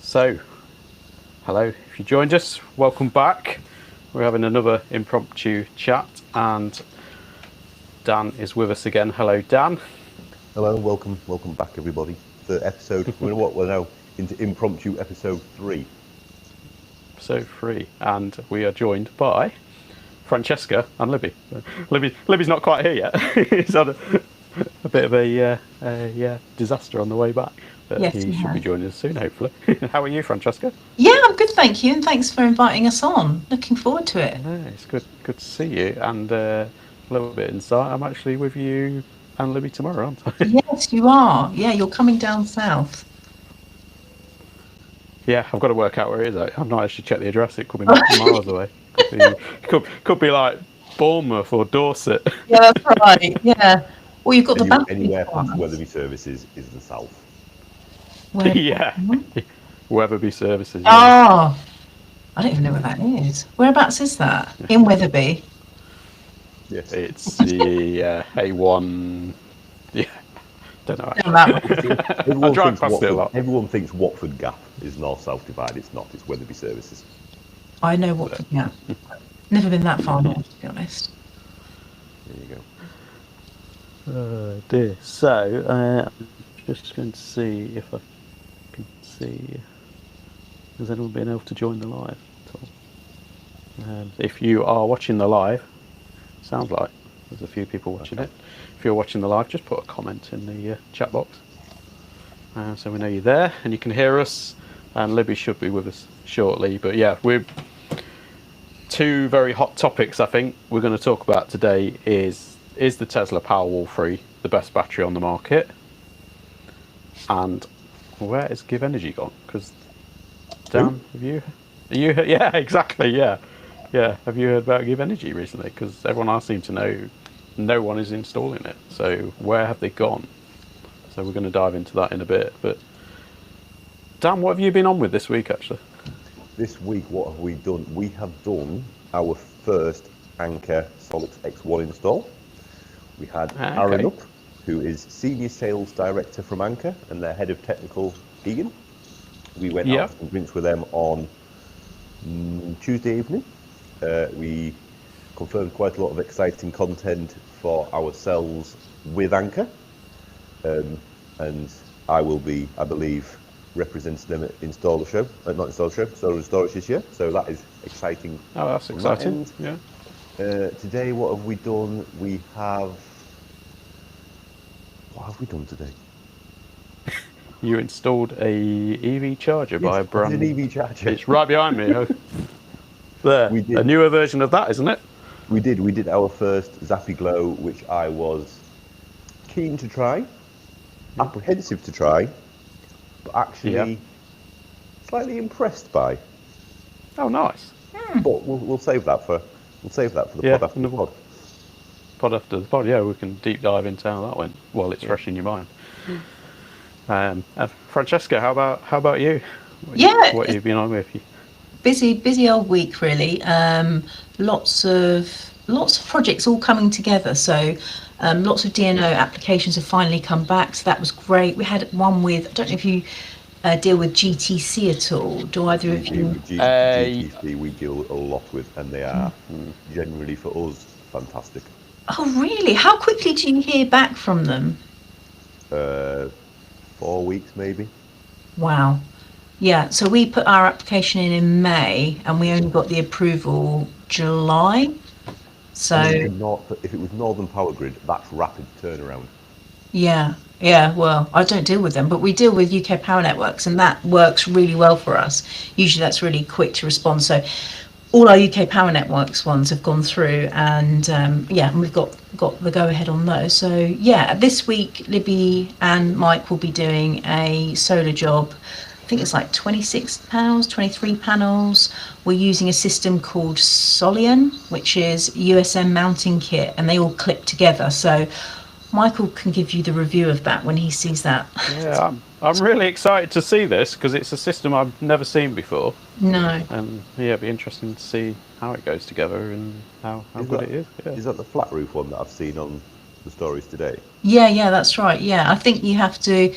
So, hello, if you joined us, welcome back. We're having another impromptu chat and Dan is with us again. Hello, Dan. Hello, welcome back everybody. The episode, we're now into impromptu episode 3. Episode 3, and we are joined by Francesca and Libby. Libby's not quite here yet. He's had a bit of a disaster on the way back. But yes, he should be joining us soon, hopefully. How are you, Francesca? Yeah, I'm good, thank you, and thanks for inviting us on. Looking forward to it. Yeah, it's good to see you, and a little bit insight. I'm actually with you and Libby tomorrow, aren't I? Yes, you are. Yeah, you're coming down south. Yeah, I've got to work out where it is. I've not actually checked the address. It could be miles away. Could be like Bournemouth or Dorset. Yeah, that's right. Yeah. Well, you've got the banter. Anywhere past Weatherby Services is the south. Yeah. Weatherby Services. Yeah. Oh, I don't even know where that is. Whereabouts is that? In Weatherby? Yes. It's the A1. Yeah. Don't know. I drive past it a lot. Everyone thinks Watford Gap is north-south divide. It's not. It's Weatherby Services. I know Watford Gap. Never been that far north, to be honest. There you go. Oh dear. So, I'm just going to see if I can see. Has anyone been able to join the live at all? If you are watching the live, sounds like there's a few people watching it. If you're watching the live, just put a comment in the chat box, so we know you're there and you can hear us. And Libby should be with us shortly. But yeah, we're two very hot topics. I think we're going to talk about today is the Tesla Powerwall 3 the best battery on the market, and where is GivEnergy gone? Because Dan, have you? Yeah, exactly. Yeah. Have you heard about GivEnergy recently? Because everyone I seem to know, no one is installing it. So where have they gone? So we're going to dive into that in a bit. But Dan, what have you been on with this week, actually? This week, what have we done? We have done our first Anker Solix X1 install. We had Aaron up, who is Senior Sales Director from Anker and their Head of Technical, Ian. We went out for drinks with them on Tuesday evening. We confirmed quite a lot of exciting content for ourselves with Anker. And I will be, I believe, representing them at Solar and Storage this year. So that is exciting. Oh, that's exciting. Yeah. Today, what have we done? What have we done today? You installed a EV charger by a brand. An EV charger. It's right behind me. There. We did. A newer version of that, isn't it? We did our first Zappi Glow, which I was keen to try, apprehensive to try, but actually slightly impressed by. Oh, nice. But we'll save that for the pod after the pod. Pod after the pod, yeah, we can deep dive into how that went while it's fresh in your mind. Francesca, how about you? What have you been on with? Busy old week, really. Lots of projects all coming together. So lots of DNO applications have finally come back. So that was great. We had one with, I don't know if you deal with GTC at all. Do either of you? GTC we deal a lot with, and they are generally for us fantastic. Oh, really? How quickly do you hear back from them? 4 weeks, maybe. Wow. Yeah, so we put our application in May, and we only got the approval July. So if it was Northern Power Grid, that's rapid turnaround. Yeah. Well, I don't deal with them, but we deal with UK Power Networks, and that works really well for us. Usually, that's really quick to respond. So all our UK Power Networks ones have gone through, and and we've got the go ahead on those. So yeah, this week Libby and Mike will be doing a solar job. I think it's like 26 panels, 23 panels. We're using a system called Solyan, which is USM mounting kit, and they all clip together. So Michael can give you the review of that when he sees that. Yeah, I'm really excited to see this because it's a system I've never seen before. No. And it'd be interesting to see how it goes together and how good it is. Yeah. Is that the flat roof one that I've seen on the stories today? Yeah, that's right. Yeah, I think you have to.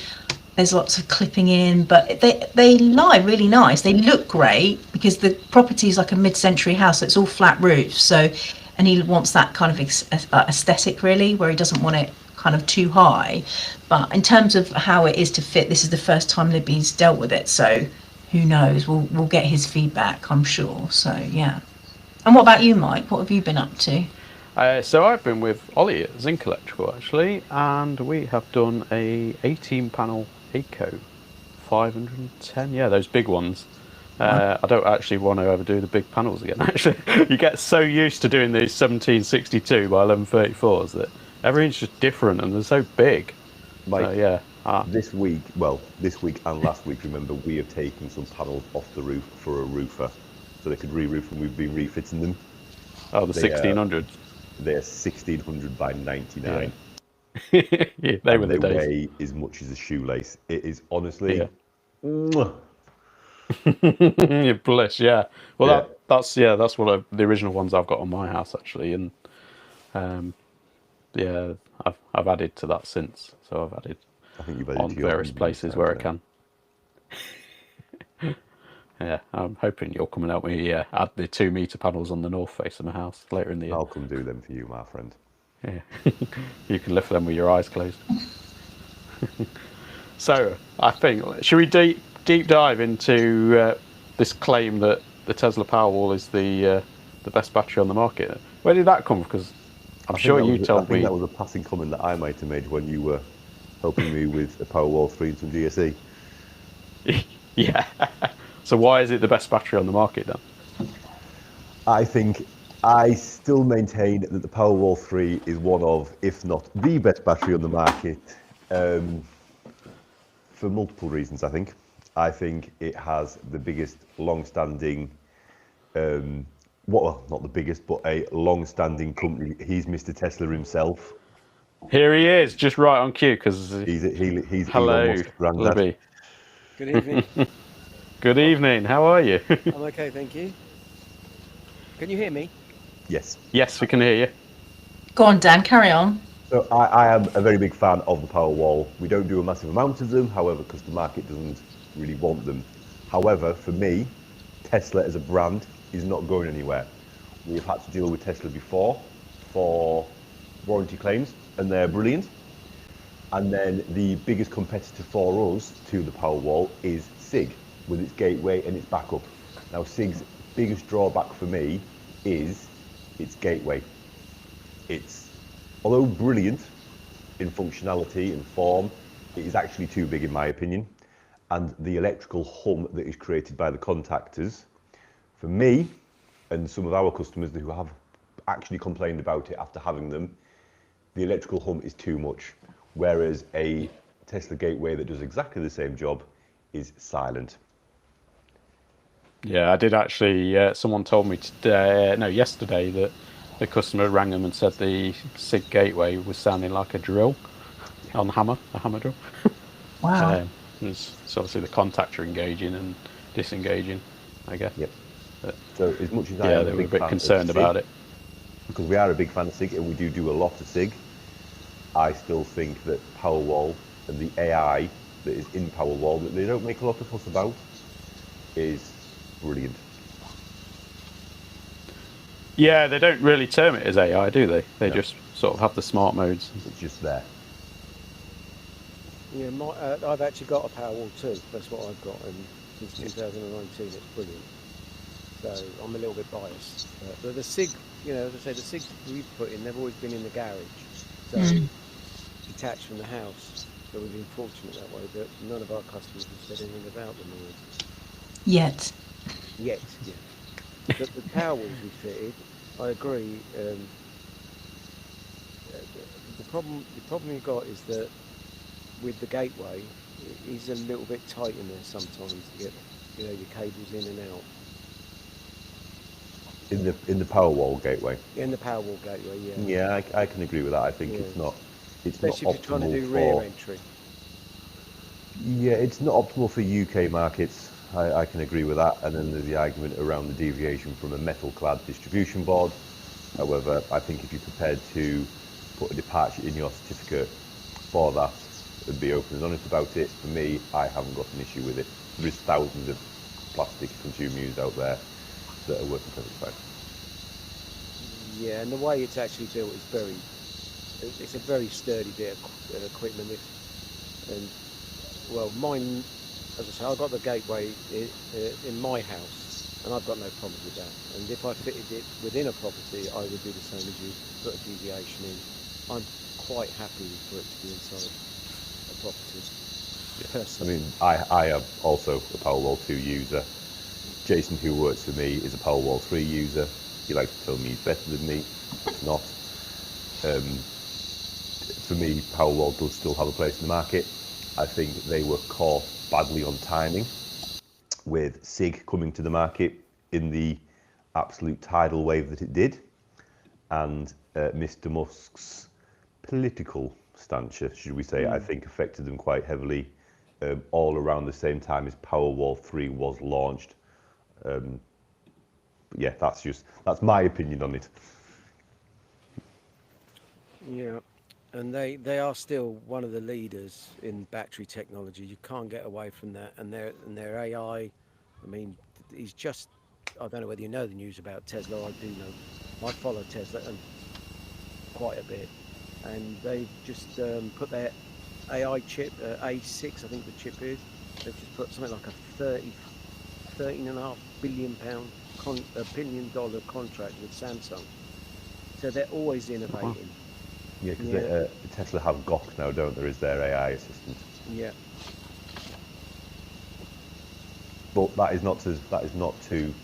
There's lots of clipping in, but they lie really nice. They look great because the property is like a mid-century house, so it's all flat roofs. So, and he wants that kind of aesthetic really, where he doesn't want it kind of too high. But in terms of how it is to fit, this is the first time Libby's dealt with it, so who knows? We'll get his feedback, I'm sure. So yeah. And what about you, Mike? What have you been up to? So I've been with Ollie at Zinc Electrical actually, and we have done a 18 panel Eco 510. Yeah, those big ones. I don't actually want to ever do the big panels again. Actually, you get so used to doing these 1762 by 1134s that everything's just different and they're so big. Mike, so, yeah. This week and last week, remember, we have taken some panels off the roof for a roofer, so they could re-roof, and we've been refitting them. Oh, the 1600s. They're 1600 by 99. Yeah, they were the days. They weigh as much as a shoelace. It is honestly. Yeah. Bless, yeah. Well, that's one of the original ones I've got on my house actually, and yeah, I've added to that since. So I've added. I think you've added on various places where I can. Yeah, I'm hoping you'll come and help me add the 2 metre panels on the north face of my house later in the year. I'll come do them for you, my friend. Yeah, you can lift them with your eyes closed. So, I think, should we deep dive into this claim that the Tesla Powerwall is the best battery on the market? Where did that come from? Because I'm sure you told me. I think that was a passing comment that I might have made when you were helping me with a Powerwall 3 and some GSE. Yeah. So why is it the best battery on the market then? I still maintain that the Powerwall 3 is one of, if not the best battery on the market, for multiple reasons. I think it has the biggest long-standing, not the biggest, but a long-standing company. He's Mr. Tesla himself. Here he is, just right on cue, because he's hello, Elon Musk's granddad. Libby. Good evening. Good evening. How are you? I'm okay, thank you. Can you hear me? Yes. Yes, we can hear you. Go on, Dan, carry on. So I am a very big fan of the Powerwall. We don't do a massive amount of them, however, because the market doesn't really want them. However, for me, Tesla as a brand is not going anywhere. We've had to deal with Tesla before for warranty claims, and they're brilliant. And then the biggest competitor for us to the Powerwall is SIG, with its gateway and its backup. Now, SIG's biggest drawback for me is its gateway. It's, although brilliant in functionality and form, it is actually too big in my opinion. And the electrical hum that is created by the contactors, for me and some of our customers who have actually complained about it after having them, the electrical hum is too much. Whereas a Tesla gateway that does exactly the same job is silent. Yeah, I did actually. Someone told me yesterday that the customer rang them and said the SIG gateway was sounding like a drill on a hammer drill. Wow. It's obviously the contactor engaging and disengaging, I guess. Yep. But, so as much as they were a bit concerned about it, because we are a big fan of SIG and we do a lot of SIG, I still think that Powerwall and the AI that is in Powerwall that they don't make a lot of fuss about is brilliant. Yeah, they don't really term it as AI, do they? They just sort of have the smart modes. It's just there. Yeah, I've actually got a Powerwall too. That's what I've got, and since 2019, it's brilliant. So I'm a little bit biased. But the SIG, as I say, the SIGs we've put in, they've always been in the garage, so detached from the house. So we've been fortunate that way. But none of our customers have said anything about them Yet. Yeah. The Powerwalls we fitted, I agree. The problem you've got is that with the gateway, it is a little bit tight in there sometimes to get your cables in and out. In the Powerwall gateway. In the Powerwall gateway, yeah. Yeah, I can agree with that. I think it's not especially not if you're trying to do optimal rear entry. Yeah, it's not optimal for UK markets. I can agree with that. And then there's the argument around the deviation from a metal-clad distribution board. However, I think if you're prepared to put a departure in your certificate for that, and be open and honest about it. For me, I haven't got an issue with it. There is thousands of plastic consumer units out there that are working perfectly fine. Yeah, and the way it's actually built is it's a very sturdy bit of equipment. And well, mine, as I say, I've got the gateway in my house, and I've got no problems with that. And if I fitted it within a property, I would do the same as you, put a deviation in. I'm quite happy for it to be inside a property. Personally. I mean, I am also a Powerwall 2 user. Jason, who works for me, is a Powerwall 3 user. He likes to tell me he's better than me. It's not. For me, Powerwall does still have a place in the market. I think they were caught badly on timing with SIG coming to the market in the absolute tidal wave that it did, and Mr. Musk's political stature, should we say, I think affected them quite heavily, all around the same time as Powerwall 3 was launched. Yeah, that's my opinion on it. Yeah, and they are still one of the leaders in battery technology. You can't get away from that. And their AI, I mean, he's just, I don't know whether you know the news about Tesla. I do know. I follow Tesla and quite a bit, and they've just put their AI chip, A6, I think the chip is. They've just put something like a $13.5 billion $1 billion contract with Samsung. So they're always innovating. Yeah, because Tesla have GOC now, don't there? Is their AI assistant? Yeah. But that is not to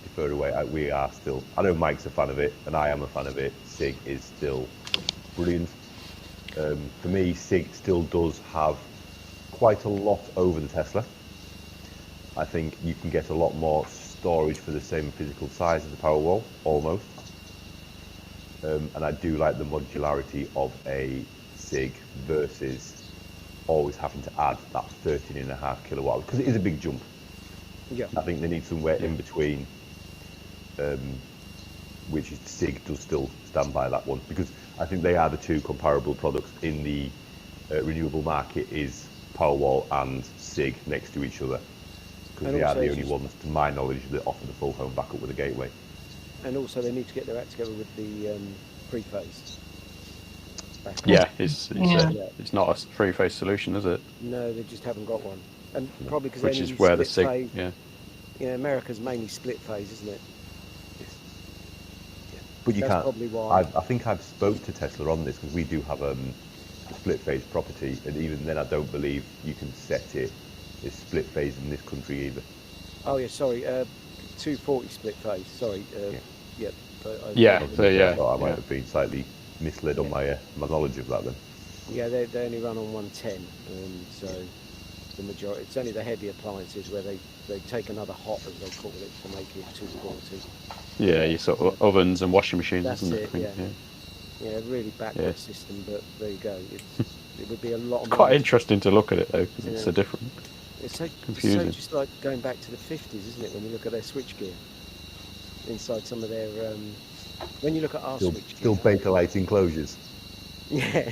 defer away. We are still. I know Mike's a fan of it, and I am a fan of it. SIG is still brilliant. For me, SIG still does have quite a lot over the Tesla. I think you can get a lot more storage for the same physical size as the Powerwall, almost. And I do like the modularity of a SIG versus always having to add that 13.5 kilowatt, because it is a big jump. Yeah. I think they need somewhere in between, which is SIG does still stand by that one, because I think they are the two comparable products in the renewable market, is Powerwall and SIG next to each other, because they are the only ones, to my knowledge, that offer the full home backup with a gateway. And also they need to get their act together with the three-phase. Yeah, it's not a three-phase solution, is it? No, they just haven't got one. And probably because which is where the SIG, America's mainly split phase, isn't it? Yes. Yeah. But you That's can't. Probably why. I think I've spoke to Tesla on this, because we do have a split phase property, and even then I don't believe you can set it as split phase in this country either. Oh yeah, sorry, 240 split phase. Sorry. Yeah. I might have been slightly misled on my knowledge of that then. Yeah, they only run on 110, so the majority. It's only the heavy appliances where they take another hot, as they call it, to make it 240. Yeah, your sort of ovens and washing machines, That's isn't it? it? Yeah, really backward system, but there you go. It would be a lot. It's quite interesting to look at it though, because it's so different. It's so confusing. It's so just like going back to the 50s, isn't it? When you look at their switchgear inside some of their. When you look at our switchgear. Still Bakelite enclosures. Yeah.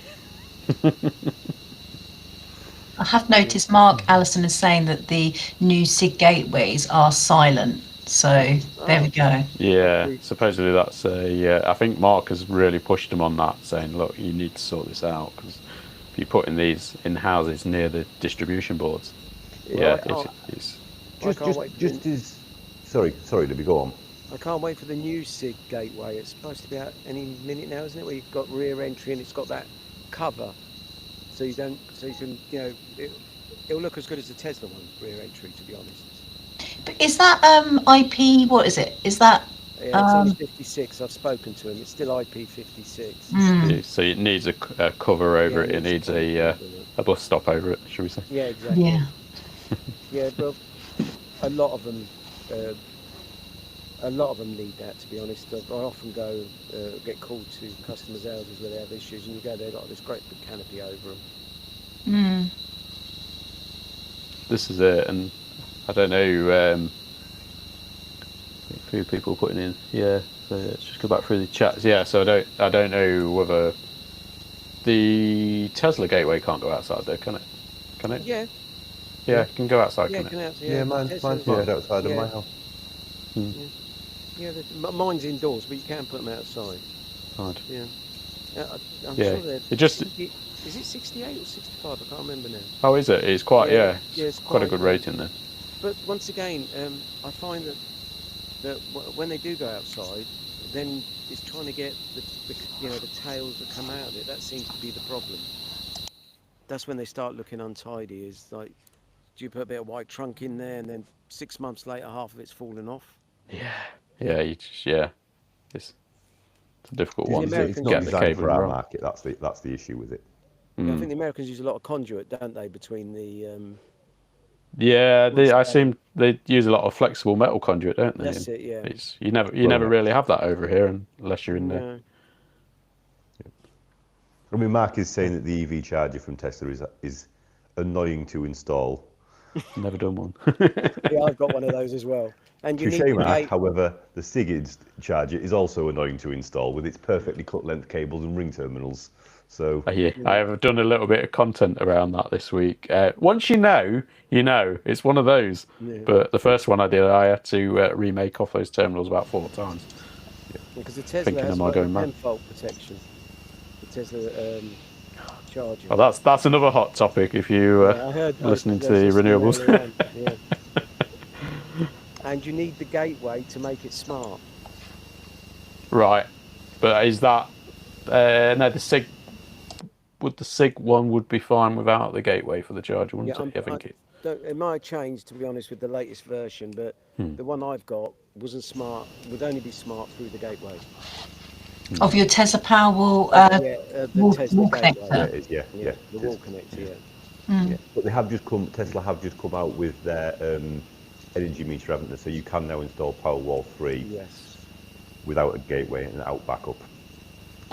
I have noticed Mark Allison is saying that the new SIG gateways are silent. So there we go. Yeah, supposedly that's I think Mark has really pushed them on that, saying, look, you need to sort this out, because if you're putting these in houses near the distribution boards, it's sorry, Libby, go on. I can't wait for the new SIG gateway. It's supposed to be out any minute now, isn't it? Where you've got rear entry and it's got that cover, so you can, it'll look as good as the Tesla one, rear entry, to be honest. But is that IP? What is it? Is that? Yeah, it's only 56. I've spoken to him. It's still IP56. Yeah, so it needs a cover over it. It needs a bus stop over it, should we say? Yeah, exactly. Yeah. Yeah, well, a lot of them need that, to be honest. I often go get called to customers' houses where they have issues, and you go there, got this great big canopy over them. This is it, and I don't know. A few people putting in, so let's just go back through the chats. Yeah, so I don't know whether the Tesla gateway can't go outside though, can it? Can it? Yeah. Yeah, it can go outside, Yeah, can it? Yeah, mine's wired outside of my house. Yeah, mine's indoors, but you can put them outside. Right. Yeah. I'm Yeah. sure they're. It just. Is it 68 or 65? I can't remember now. Oh, is it? It's quite. Yeah. It's quite a good rating then. But once again, I find that when they do go outside, then it's trying to get the tails that come out of it. That seems to be the problem. That's when they start looking untidy. Is like, do you put a bit of white trunk in there, and then 6 months later, half of it's fallen off? Yeah. Yeah. It's a difficult one to It's not get the designed cable for our wrong. market. That's the issue with it. Yeah, I think the Americans use a lot of conduit, don't they, between the. Yeah, I seem they use a lot of flexible metal conduit, don't they? That's it. Yeah. You never really have that over here unless you're in there. No. I mean, Mark is saying that the EV charger from Tesla is annoying to install. Never done one. Yeah, I've got one of those as well. And you Touche, need Mark. However, the SIG charger is also annoying to install with its perfectly cut length cables and ring terminals. So Yeah, I have done a little bit of content around that this week. Once you know, it's one of those. Yeah. But the first one I did, I had to remake off those terminals about 4 times. Because the Tesla Thinking, has am I going mad? 10-volt protection. The Tesla charger. Well, that's another hot topic if you listening to the renewables. Yeah. And you need the gateway to make it smart. Right, but is that no? The SIG one would be fine without the gateway for the charger, wouldn't it? I think it might change, to be honest, with the latest version, but the one I've got wasn't smart. Would only be smart through the gateway. Of your Tesla Powerwall the Tesla wall gateway. connector. The wall connector. Yeah. But Tesla have just come out with their energy meter, haven't they? So you can now install Powerwall 3 without a gateway and out backup.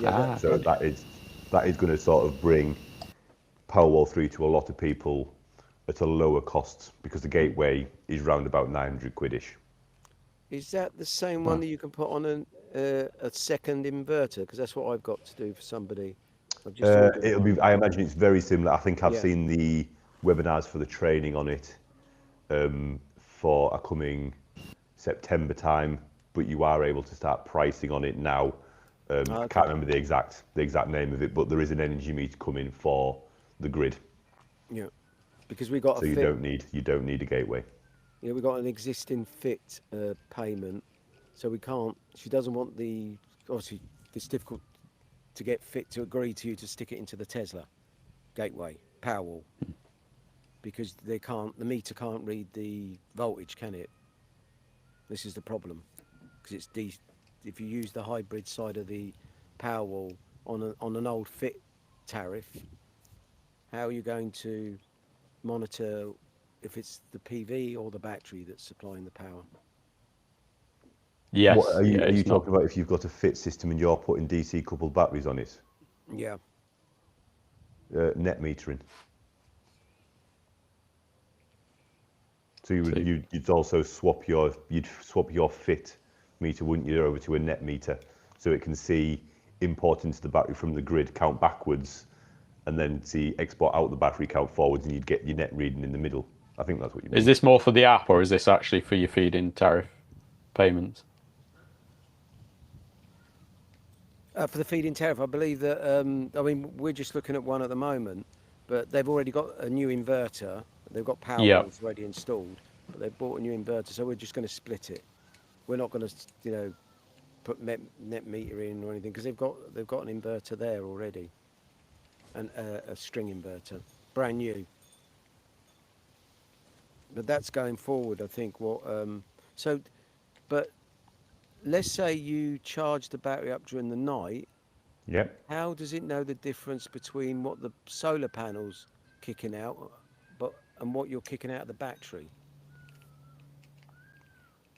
Yeah. So that is going to sort of bring Powerwall 3 to a lot of people at a lower cost, because the gateway is round about 900 quid-ish. Is that the same one that you can put on a second inverter? Because that's what I've got to do for somebody. It'll be. I imagine it's very similar. I think I've seen the webinars for the training on it for a coming September time, but you are able to start pricing on it now. I can't remember the exact name of it, but there is an energy meter coming for the grid. Yeah, because we got. So you don't need a gateway. Yeah, we got an existing fit payment, so we can't. She doesn't want obviously it's difficult to get fit to agree to you to stick it into the Tesla gateway Powerwall, because the meter can't read the voltage, can it? This is the problem, because if you use the hybrid side of the Powerwall on an old fit tariff, how are you going to monitor if it's the PV or the battery that's supplying the power? Yes. What, are you talking about if you've got a fit system and you're putting DC coupled batteries on it? Yeah. Net metering. So you'd also swap your fit meter, wouldn't you, over to a net meter, so it can see import into the battery from the grid, count backwards, and then see export out the battery, count forwards, and you'd get your net reading in the middle. I think that's what you mean. Is this more for the app, or is this actually for your feed-in tariff payments? For the feed-in tariff, I believe that. I mean, we're just looking at one at the moment, but they've already got a new inverter. They've got Powerwalls already installed, but they've bought a new inverter, so we're just going to split it. We're not going to, put net meter in or anything, because they've got an inverter there already, and a string inverter, brand new. But that's going forward, I think. But let's say you charge the battery up during the night. Yep. How does it know the difference between what the solar panels kicking out, and what you're kicking out of the battery?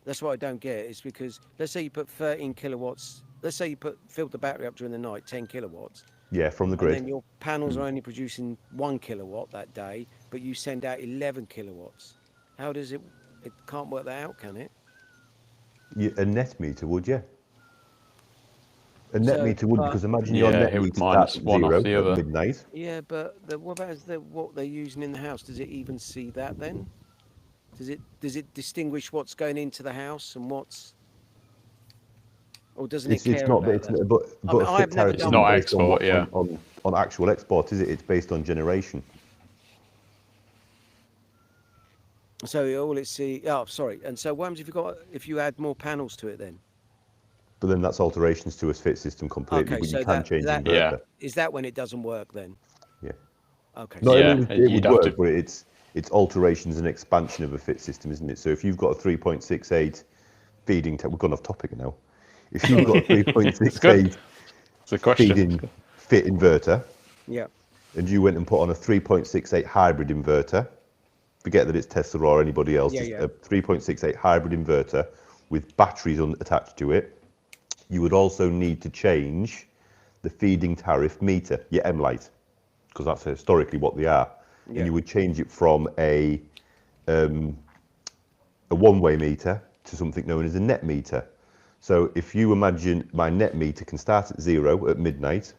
That's what I don't get. It's because let's say you put 13 kilowatts. Let's say you filled the battery up during the night, 10 kilowatts. Yeah, from the grid. And then your panels are only producing 1 kilowatt that day, but you send out 11 kilowatts. How does it? It can't work that out, can it? A net meter, would you? A net So, meter would, but- because imagine your net it would meter minus starts at one off 0 the at other. midnight. Yeah, but what about what they're using in the house? Does it even see that then? Does it distinguish what's going into the house and what's, or doesn't it It's care not, about that? but I mean, a I fit have never tariff It's isn't not based on export, yeah. on actual export, is it? It's based on generation. So all it see. Oh, sorry. And so what happens if you add more panels to it then? But then that's alterations to a fit system completely. Okay, But so you can that change that inverter. is that when it doesn't work then? Yeah. Okay. No, Yeah, I mean, it you'd would have work, to- but it's alterations and expansion of a fit system, isn't it? So if you've got a 3.68 feeding, we've gone off topic now. If you've got a 3.68 It's a question. feeding fit inverter, Yeah. and you went and put on a 3.68 hybrid inverter, forget that it's Tesla or anybody else, Yeah, just yeah. a 3.68 hybrid inverter with batteries attached to it, you would also need to change the feeding tariff meter, your M-Light, because that's historically what they are. Yeah. And you would change it from a one-way meter to something known as a net meter. So if you imagine my net meter can start at 0 at midnight,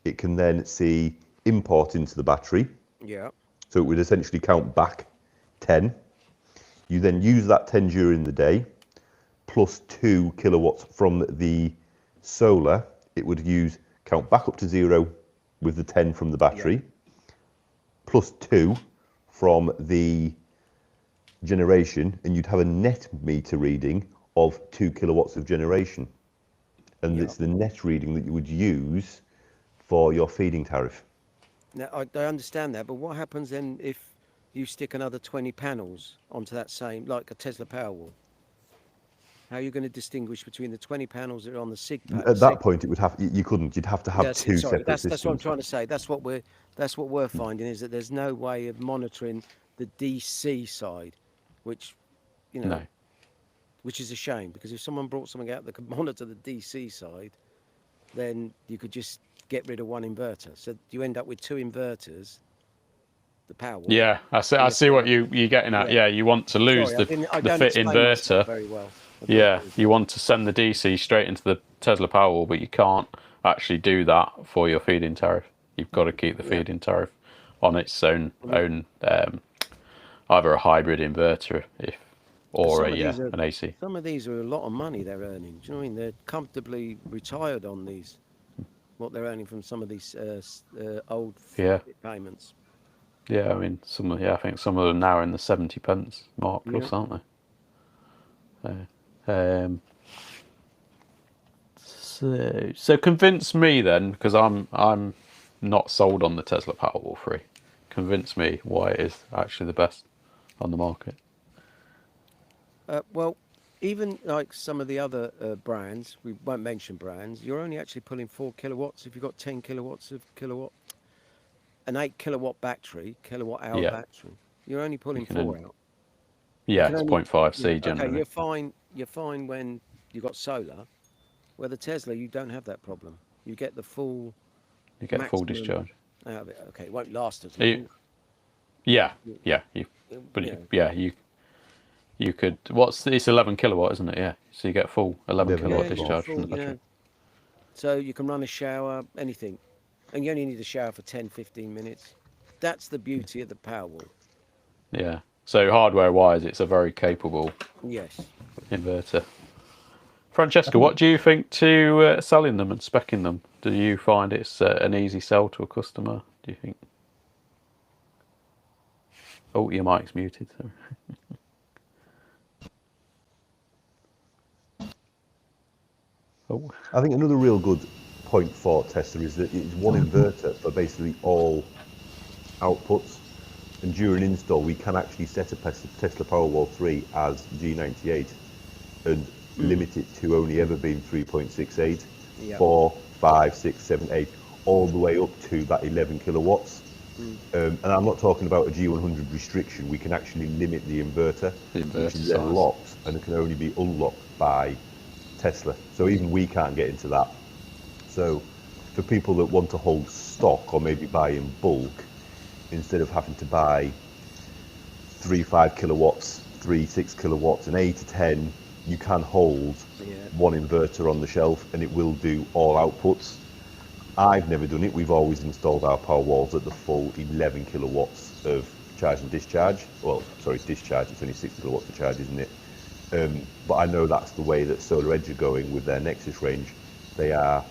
it can then see import into the battery. Yeah. So it would essentially count back 10. You then use that 10 during the day, plus 2 kilowatts from the solar. It would count back up to 0 with the 10 from the battery, plus 2 from the generation, and you'd have a net meter reading of 2 kilowatts of generation. And it's the net reading that you would use for your feeding tariff. Now I understand that, but what happens then if you stick another 20 panels onto that same, like a Tesla Powerwall? How are you going to distinguish between the 20 panels that are on the SIG panel? At that point, you couldn't. You'd have to have two separate systems. That's what I'm trying to say. That's what we're finding, is that there's no way of monitoring the DC side, which, No. which is a shame, because if someone brought something out that could monitor the DC side, then you could just get rid of one inverter. So you end up with two inverters. The Powerwall. Yeah, I see what you're getting at. Yeah, you want to lose Sorry, the I don't fit explain myself inverter. very well. Yeah, you want to send the DC straight into the Tesla Powerwall, but you can't actually do that for your feed-in tariff. You've got to keep the feed-in tariff on its own either a hybrid inverter or an AC. Some of these are a lot of money they're earning. Do you know what I mean? They're comfortably retired on these. What they're earning from some of these old payments. Yeah, I mean, I think some of them now are in the 70 pence mark plus, aren't they? So convince me then, because I'm not sold on the Tesla Powerwall 3. Convince me why it is actually the best on the market. Well, even like some of the other brands, we won't mention brands, you're only actually pulling 4 kilowatts if you've got 10 kilowatts of kilowatt. An 8 kilowatt battery, kilowatt hour battery, you're only pulling 4 out. Yeah, it's 0.5C generally. Okay, you're fine when you've got solar. Where the Tesla, you don't have that problem. You get the full. You get full discharge. Out of it. Okay, it won't last as long. You could. It's 11 kilowatt, isn't it? Yeah. So you get full 11 kilowatt discharge from the battery. So you can run a shower, anything, and you only need a shower for 10-15 minutes. That's the beauty of the Powerwall. Yeah. So hardware-wise, it's a very capable inverter. Francesca, what do you think to selling them and speccing them? Do you find it's an easy sell to a customer? Do you think? Oh, your mic's muted. So. I think another real good point for Tesla is that it's one inverter for basically all outputs. And during install, we can actually set up Tesla Powerwall 3 as G98 and limit it to only ever being 3.68, 4, 5, 6, 7, 8, all the way up to that 11 kilowatts. And I'm not talking about a G100 restriction. We can actually limit the inverter, which is then locked, and it can only be unlocked by Tesla. So even we can't get into that. So for people that want to hold stock or maybe buy in bulk, instead of having to buy 3 5 kilowatts, 3 6 kilowatts, and 8 to 10 you can hold one inverter on the shelf and it will do all outputs. I've never done it. We've always installed our Powerwalls at the full 11 kilowatts of charge and discharge. Well, sorry, discharge, it's only 6 kilowatts of charge, isn't it? But I know that's the way that SolarEdge are going with their Nexus range. They are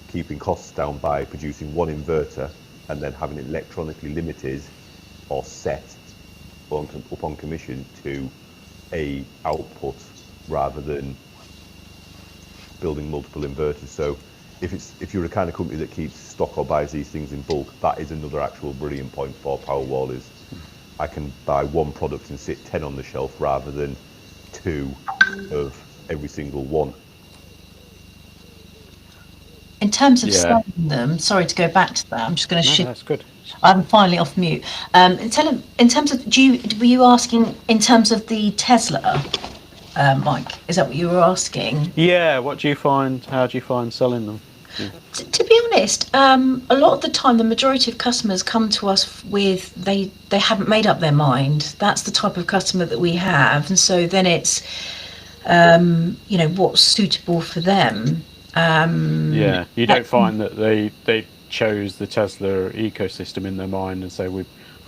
keeping costs down by producing one inverter and then having it electronically limited or set upon commission to a output rather than building multiple inverters. So if you're a kind of company that keeps stock or buys these things in bulk, that is another actual brilliant point for Powerwall, is I can buy one product and sit 10 on the shelf rather than 2 of every single one. In terms of selling them, sorry to go back to that, I'm just going to shift. That's good. I'm finally off mute. In terms of, were you asking in terms of the Tesla, Mike? Is that what you were asking? Yeah. How do you find selling them? To be honest, a lot of the time, the majority of customers come to us with they haven't made up their mind. That's the type of customer that we have, and so then it's what's suitable for them. You don't find that they chose the Tesla ecosystem in their mind and say I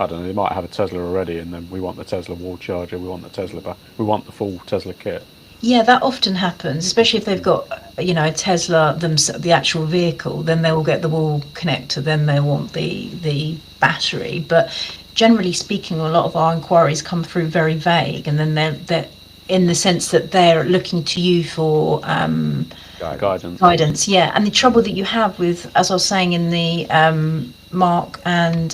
don't know, they might have a Tesla already and then we want the Tesla wall charger, we want the Tesla, we want the full Tesla kit. Yeah, that often happens, especially if they've got, a Tesla, the actual vehicle, then they will get the wall connector, then they want the battery. But generally speaking, a lot of our inquiries come through very vague, and then they're in the sense that they're looking to you for guidance. Yeah, and the trouble that you have with, as I was saying in the Mark and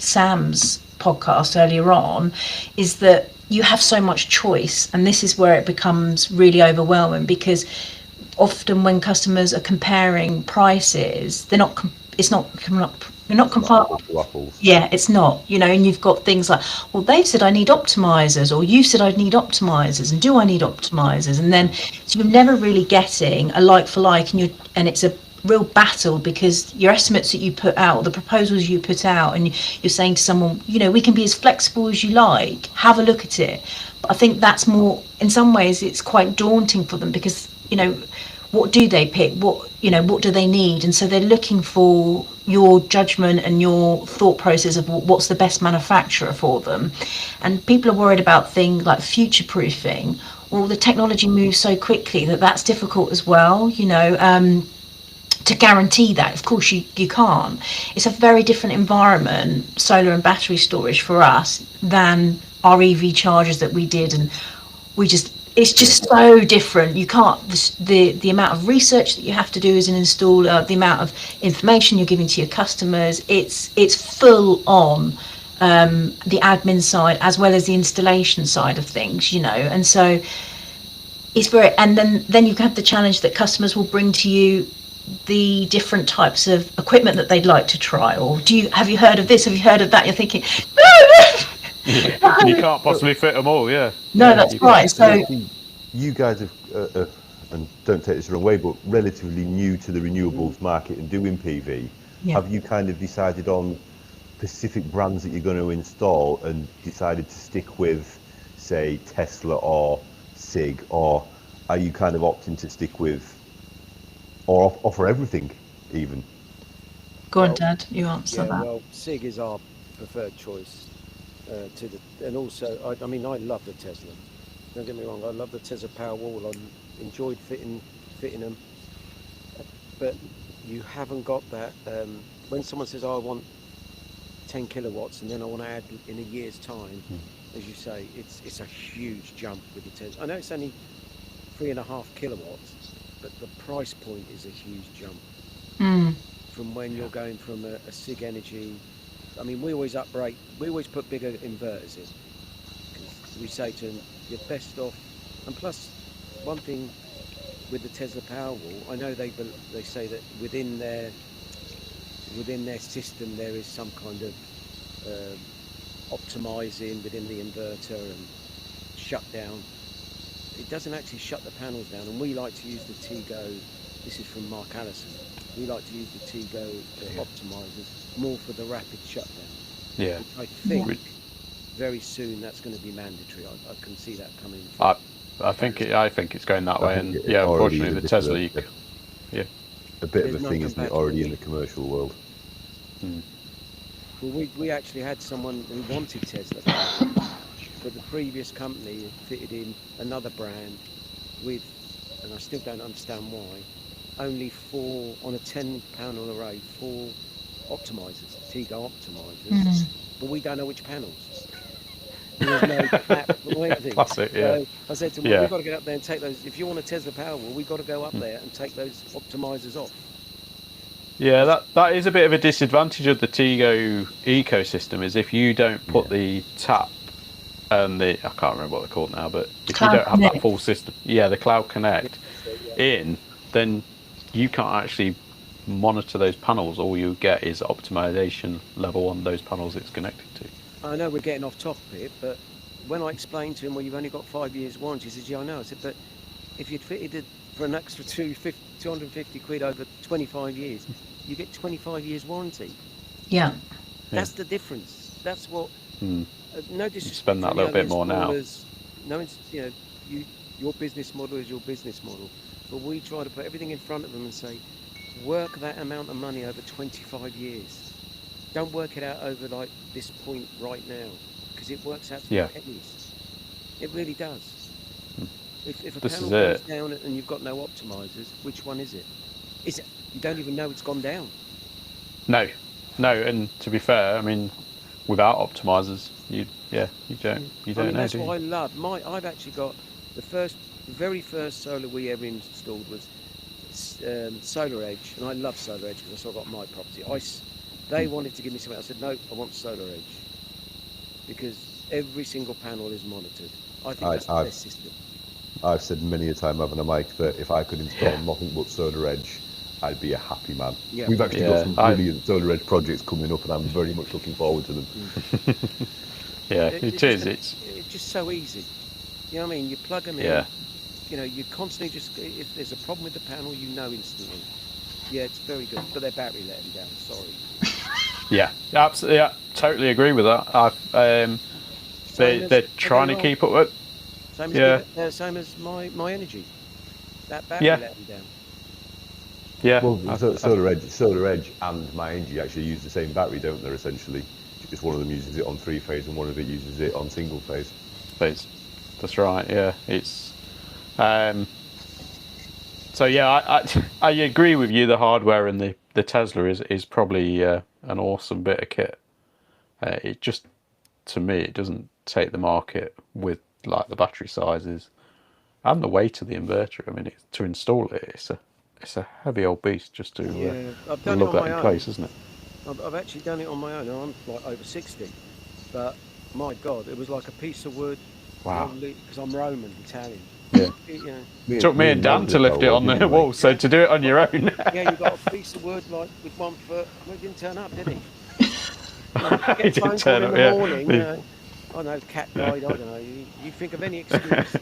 Sam's podcast earlier on, is that you have so much choice, and this is where it becomes really overwhelming, because often when customers are comparing prices, they're not comparable. Yeah, it's not, and you've got things like, well, they've said I need optimizers, or you said I need optimizers, and do I need optimizers? And then so you're never really getting a like for like, and it's a real battle, because your estimates that you put out, the proposals you put out, and you're saying to someone, we can be as flexible as you like, have a look at it. But I think that's more, in some ways it's quite daunting for them, because what do they pick, what do they need, and so they're looking for your judgment and your thought process of what's the best manufacturer for them. And people are worried about things like future proofing. Well, the technology moves so quickly that's difficult as well, to guarantee that. Of course you can't. It's a very different environment, solar and battery storage, for us than our EV chargers that we did, and it's just so different. You can't, the amount of research that you have to do as an installer, the amount of information you're giving to your customers, it's full on the admin side as well as the installation side of things, and so it's very, and then you have the challenge that customers will bring to you the different types of equipment that they'd like to try, or have you heard of this, have you heard of that? You're thinking, no. You can't possibly fit them all. That's right. So you guys have and don't take this the wrong way, but relatively new to the renewables market and doing PV. Have you kind of decided on specific brands that you're going to install and decided to stick with, say, Tesla or SIG, or are you kind of opting to stick with or offer everything even? Go on, Dad, you answer that. Well, SIG is our preferred choice and also I love the Tesla. Don't get me wrong, I love the Tesla Powerwall. I enjoyed fitting them, but you haven't got that. When someone says, I want 10 kilowatts and then I want to add in a year's time, as you say, it's a huge jump with the Tesla. I know it's only 3.5 kilowatts, but the price point is a huge jump from when you're going from a SIG Energy. We always put bigger inverters in. We say to them, you're best off. And plus, one thing with the Tesla Powerwall, I know they say that within their system there is some kind of optimizing within the inverter and shutdown. It doesn't actually shut the panels down, and we like to use the Tigo. This is from Mark Andersen. We like to use the Tigo optimizers more for the rapid shutdown. I think very soon that's going to be mandatory. I can see that coming. I think it's going that way, and it yeah, already unfortunately, is the Tesla, yeah. a bit of There's a thing, isn't it? Already in the commercial world. Well, we actually had someone who wanted Tesla power, but the previous company had fitted in another brand with, and I still don't understand why, only 4 on a 10-panel array, 4 optimizers, Tigo optimizers. But we don't know which panels. There was no map or anything. Classic, yeah. So I said to him, well, we've got to get up there and take those. If you want a Tesla Powerwall, we've got to go up there and take those optimizers off. Yeah, that is a bit of a disadvantage of the Tigo ecosystem, is if you don't put the tap and I can't remember what they're called now, but if Cloud you don't have Connect. that full system, the Cloud Connect in, then you can't actually monitor those panels. All you get is optimization level on those panels it's connected to. I know we're getting off topic, but when I explained to him, well, you've only got 5 years warranty, he says, yeah, I know. I said, but if you'd fitted it for an extra 250 quid over 25 years, you get 25 years warranty. Yeah. That's the difference. That's what. No disrespect. Spend that little bit more now. No, your business model is your business model, but we try to put everything in front of them and say, work that amount of money over 25 years. Don't work it out over like this point right now, because it works out to pennies. It really does. If a panel goes down and you've got no optimizers, which one is it? Is it? You don't even know it's gone down. No, and to be fair, I mean, without optimizers, you don't know. That's what I love. I've actually got the very first solar we ever installed was SolarEdge, and I love SolarEdge because I got my property. They wanted to give me something. I said no, I want SolarEdge because every single panel is monitored. I think that's the best system. I've said many a time, haven't I, Mike, that if I could install nothing but SolarEdge, I'd be a happy man. Yeah. We've actually got some brilliant SolarEdge projects coming up, and I'm very much looking forward to them. It is. It's just so easy. You know what I mean? You plug them in. You know, you constantly if there's a problem with the panel, you know instantly. Yeah, it's very good, but their battery let them down. Sorry. Yeah, absolutely. Yeah, totally agree with that. They're trying to keep up with. Same as MyEnergi. That battery let them down. Yeah. Well, SolarEdge and MyEnergi actually use the same battery, don't they? Essentially, just one of them uses it on 3-phase and one of it uses it on single phase. That's right. Yeah, it's. So yeah, I agree with you. The hardware in the Tesla is probably an awesome bit of kit. It just, to me, it doesn't take the market with like the battery sizes and the weight of the inverter. I mean, to install it, it's a heavy old beast just to lug that in place, isn't it? I've actually done it on my own. I'm like over 60, but my God, it was like a piece of wood. Wow. Because I'm Roman, Italian. Yeah. It took me and Dan to lift it on the wall, so to do it on your own. Yeah, you got a piece of wood like with 1 foot. Well, he didn't turn up, did he? He didn't turn up. In the morning, you know, I know, cat died. I don't know. You think of any excuse.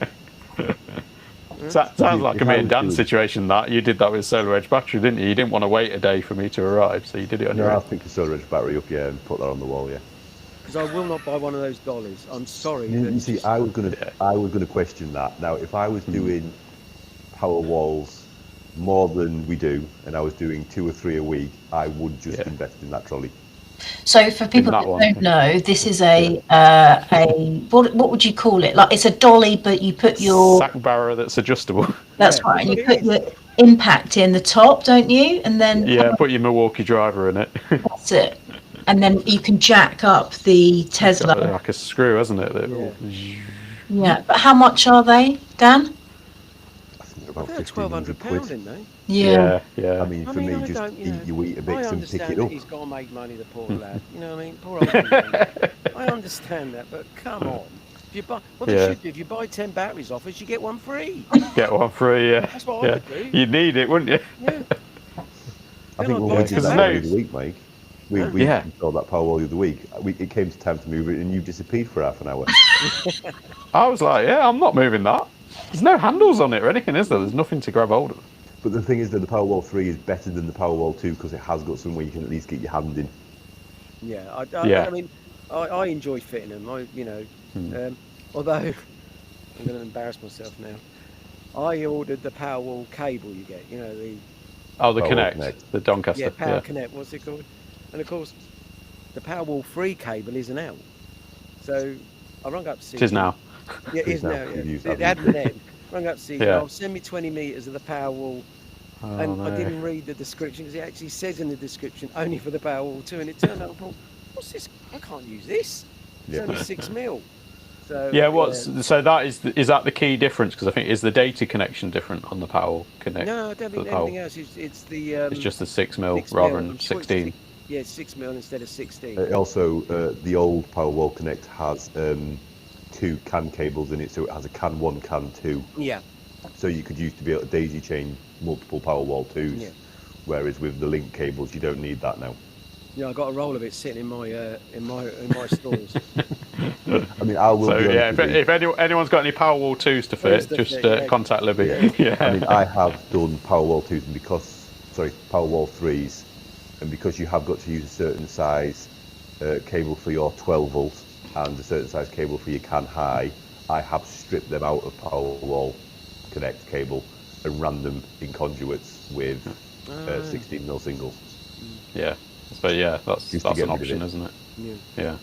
Sounds like a me and Dan situation. That you did that with SolarEdge battery, didn't you? You didn't want to wait a day for me to arrive, so you did it on your own. I picked the SolarEdge battery up, and put that on the wall, Because I will not buy one of those dollies. I'm sorry. You see, I was gonna question that. Now, if I was doing Powerwalls more than we do, and I was doing 2 or 3 a week, I would just invest in that trolley. So for people that don't know, this is a what would you call it? Like, it's a dolly, but you put your sack barrow that's adjustable. That's right. And you put your impact in the top, don't you? And then put your Milwaukee driver in it. That's it. And then you can jack up the Tesla. Like a screw, isn't it? Yeah, but how much are they, Dan? I think about £1,200, didn't they? Yeah. I mean, for me, just eat your Weetabix and pick it up. He's got to make money, the poor lad. You know what I mean? Poor old man. I understand that, but come on. If you buy, if you buy 10 batteries off us, you get one free. Get one free, That's what I would do. You'd need it, wouldn't you? Yeah. I think we'll wait till that the other week, Mike. We installed that Powerwall the other week. It came to time to move it, and you disappeared for half an hour. I was like, I'm not moving that. There's no handles on it or anything, is there? There's nothing to grab hold of. But the thing is that the Powerwall 3 is better than the Powerwall 2 because it has got somewhere you can at least get your hand in. I mean, I enjoy fitting them. Although I'm going to embarrass myself now. I ordered the Powerwall cable you get, you know, the the Powerwall Connect, the Doncaster. Power Connect, what's it called? And of course, the Powerwall 3 cable isn't out. So I rung up CG. It is now. Yeah, it is now. We've Yeah. It hadn't then. Rung up CG. Yeah. Oh, send me 20 meters of the Powerwall. Oh, And no. I didn't read the description because it actually says in the description only for the Powerwall 2. And it turned out, I thought, what's this? I can't use this. It's only 6 mil. So, so that is that the key difference? Because I think is the data connection different on the Powerwall Connect? No, I don't think anything else. It's the. It's just the 6 mil 6 rather mil. than 16. Yeah, 6 mil instead of 16. Also, the old Powerwall Connect has 2 CAN cables in it, so it has a CAN 1, CAN 2. Yeah. So you could used to be able to daisy chain multiple Powerwall 2s, whereas with the link cables you don't need that now. Yeah, I got a roll of it sitting in my stores. I mean, I will. So be yeah, if anyone's got any Powerwall 2s to fit, just contact Libby. Yeah. I mean, I have done Powerwall 2s and Powerwall 3s, and because you have got to use a certain size cable for your 12 volts and a certain size cable for your CAN high, I have stripped them out of Powerwall Connect cable and ran them in conduits with 16 mil singles. Yeah. But yeah, that's an option, isn't it? Yeah.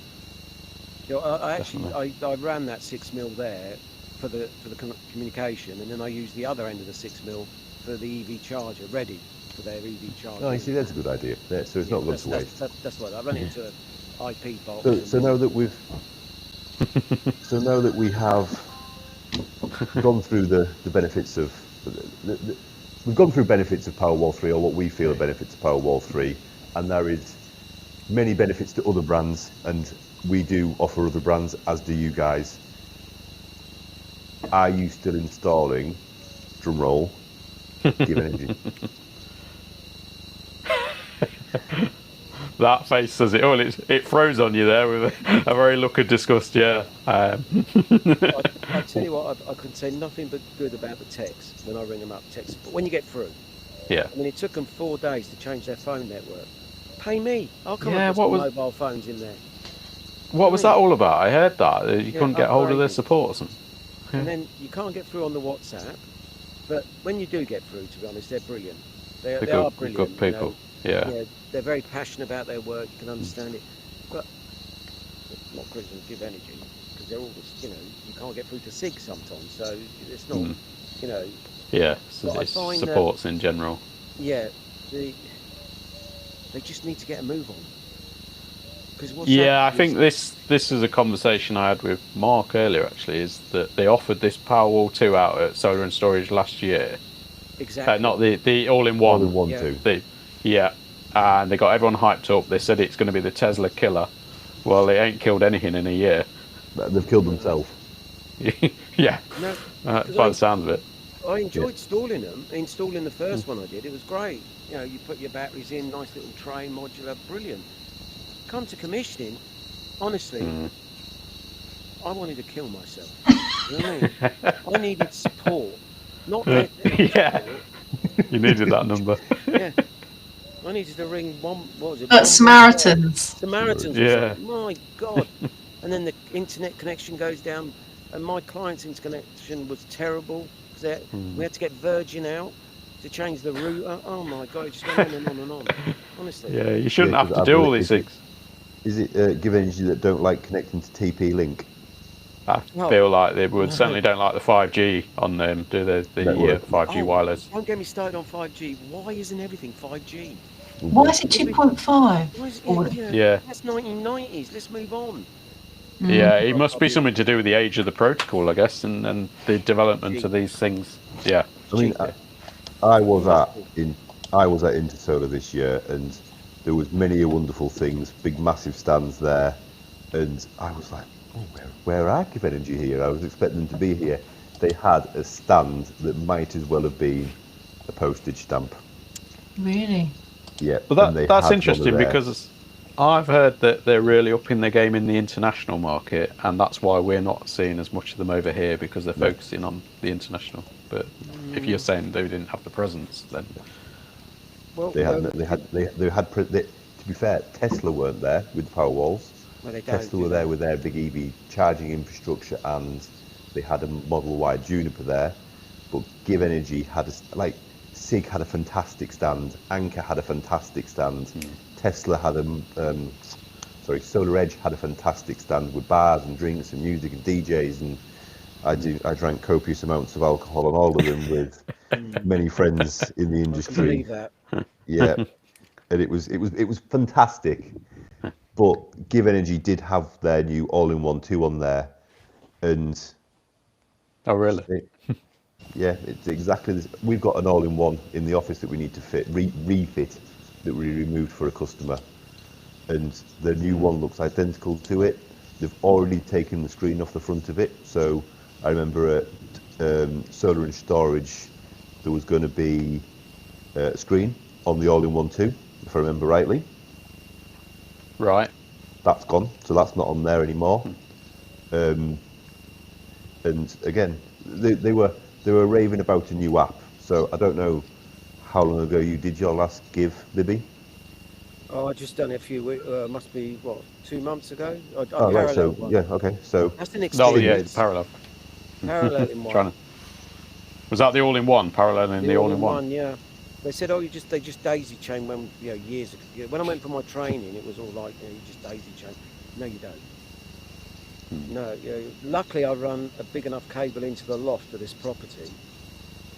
You know, I ran that 6 mil there for the communication, and then I used the other end of the 6 mil for the EV charger ready for their EV charger. Oh, you see, that's a good idea. Yeah, so it's not going to waste. That's right. I ran it into an IP box. So now that we have gone through the benefits of we've gone through benefits of Powerwall 3, or what we feel are benefits of Powerwall 3, and there is many benefits to other brands, and we do offer other brands, as do you guys. Are you still installing, drum roll, GivEnergy? That face says it all. It froze on you there with a very look of disgust. Yeah. I tell you what, I can say nothing but good about the techs when I ring them up. Techs, but when you get through, Yeah. I mean, it took them 4 days to change their phone network. Pay me. I'll come Yeah, up with some mobile phones in there. What was that all about? I heard that you couldn't get hold of their support or something. And then you can't get through on the WhatsApp, but when you do get through, to be honest, they're brilliant. They are brilliant. Good people. You know? Yeah. They're very passionate about their work. You can understand it, but not criticism of GivEnergy, because they're always, you know, you can't get through to SIG sometimes, so it's not, you know. Yeah. So it's supports in general. Yeah. They just need to get a move on. I think this is a conversation I had with Mark earlier. Actually, is that they offered this Powerwall 2 out at Solar and Storage last year. Exactly. Not the all-in-one. All-in-one too. And they got everyone hyped up. They said it's going to be the Tesla killer. Well, they ain't killed anything in a year. They've killed themselves. Yeah. No, by the sound of it. I enjoyed installing them. Installing the first one I did, it was great. You know, you put your batteries in, nice little tray, modular, brilliant. Come to commissioning, honestly, I wanted to kill myself. You know what I mean? I needed support. Not Yeah. support. You needed that number. Yeah. I needed to ring what was it? Samaritans. Samaritans. Yeah. My God. And then the internet connection goes down, and my client's internet connection was terrible because we had to get Virgin out to change the router. Oh my God, it just went on and on and on. Honestly. Yeah, you shouldn't have to do all these things. Is it GivEnergy that don't like connecting to TP-Link? I feel like they would certainly don't like the 5G on them, do they? The 5G wireless. Don't get me started on 5G. Why isn't everything 5G? Why is it 2.5? Yeah. That's 1990s. Let's move on. Yeah, it must be something to do with the age of the protocol, I guess, and the development of these things. Yeah. I mean, I was at Intersolar this year, and there was many wonderful things, big massive stands there, and I was like, oh, where are GivEnergy here? I was expecting them to be here. They had a stand that might as well have been a postage stamp. Really? Yeah. Well, that's interesting because I've heard that they're really upping their game in the international market, and that's why we're not seeing as much of them over here, because they're focusing on the international. But if you're saying they didn't have the presence, then well, to be fair, Tesla weren't there with Powerwalls. Well, Tesla were there with their big EV charging infrastructure and They had a Model Y Juniper there, but GivEnergy had SIG had a fantastic stand. Anker had a fantastic stand. Tesla had SolarEdge had a fantastic stand with bars and drinks and music and DJs, and I drank copious amounts of alcohol on all of them with many friends in the industry. I believe that. Yeah, and it was fantastic. But GivEnergy did have their new all-in-one 2 on there, and oh really? It's exactly this. We've got an all-in-one in the office that we need to refit that we removed for a customer, and the new one looks identical to it. They've already taken the screen off the front of it. So I remember at SolarEdge Storage there was going to be a screen on the all-in-one 2, if I remember rightly. Right. That's gone, so that's not on there anymore. And again, they were raving about a new app. So I don't know how long ago you did your last Give, Libby? Oh, I just done it a few weeks. Must be 2 months ago. Right. So one. yeah, okay. So That's an Oh yeah, experience. it's parallel. Paralleling one. Was that the all-in-one? Paralleling the all-in-one? Yeah. They said, they just daisy chain when years ago. When I went for my training, it was all like, you just daisy chain. No, you don't. No. Luckily, I run a big enough cable into the loft of this property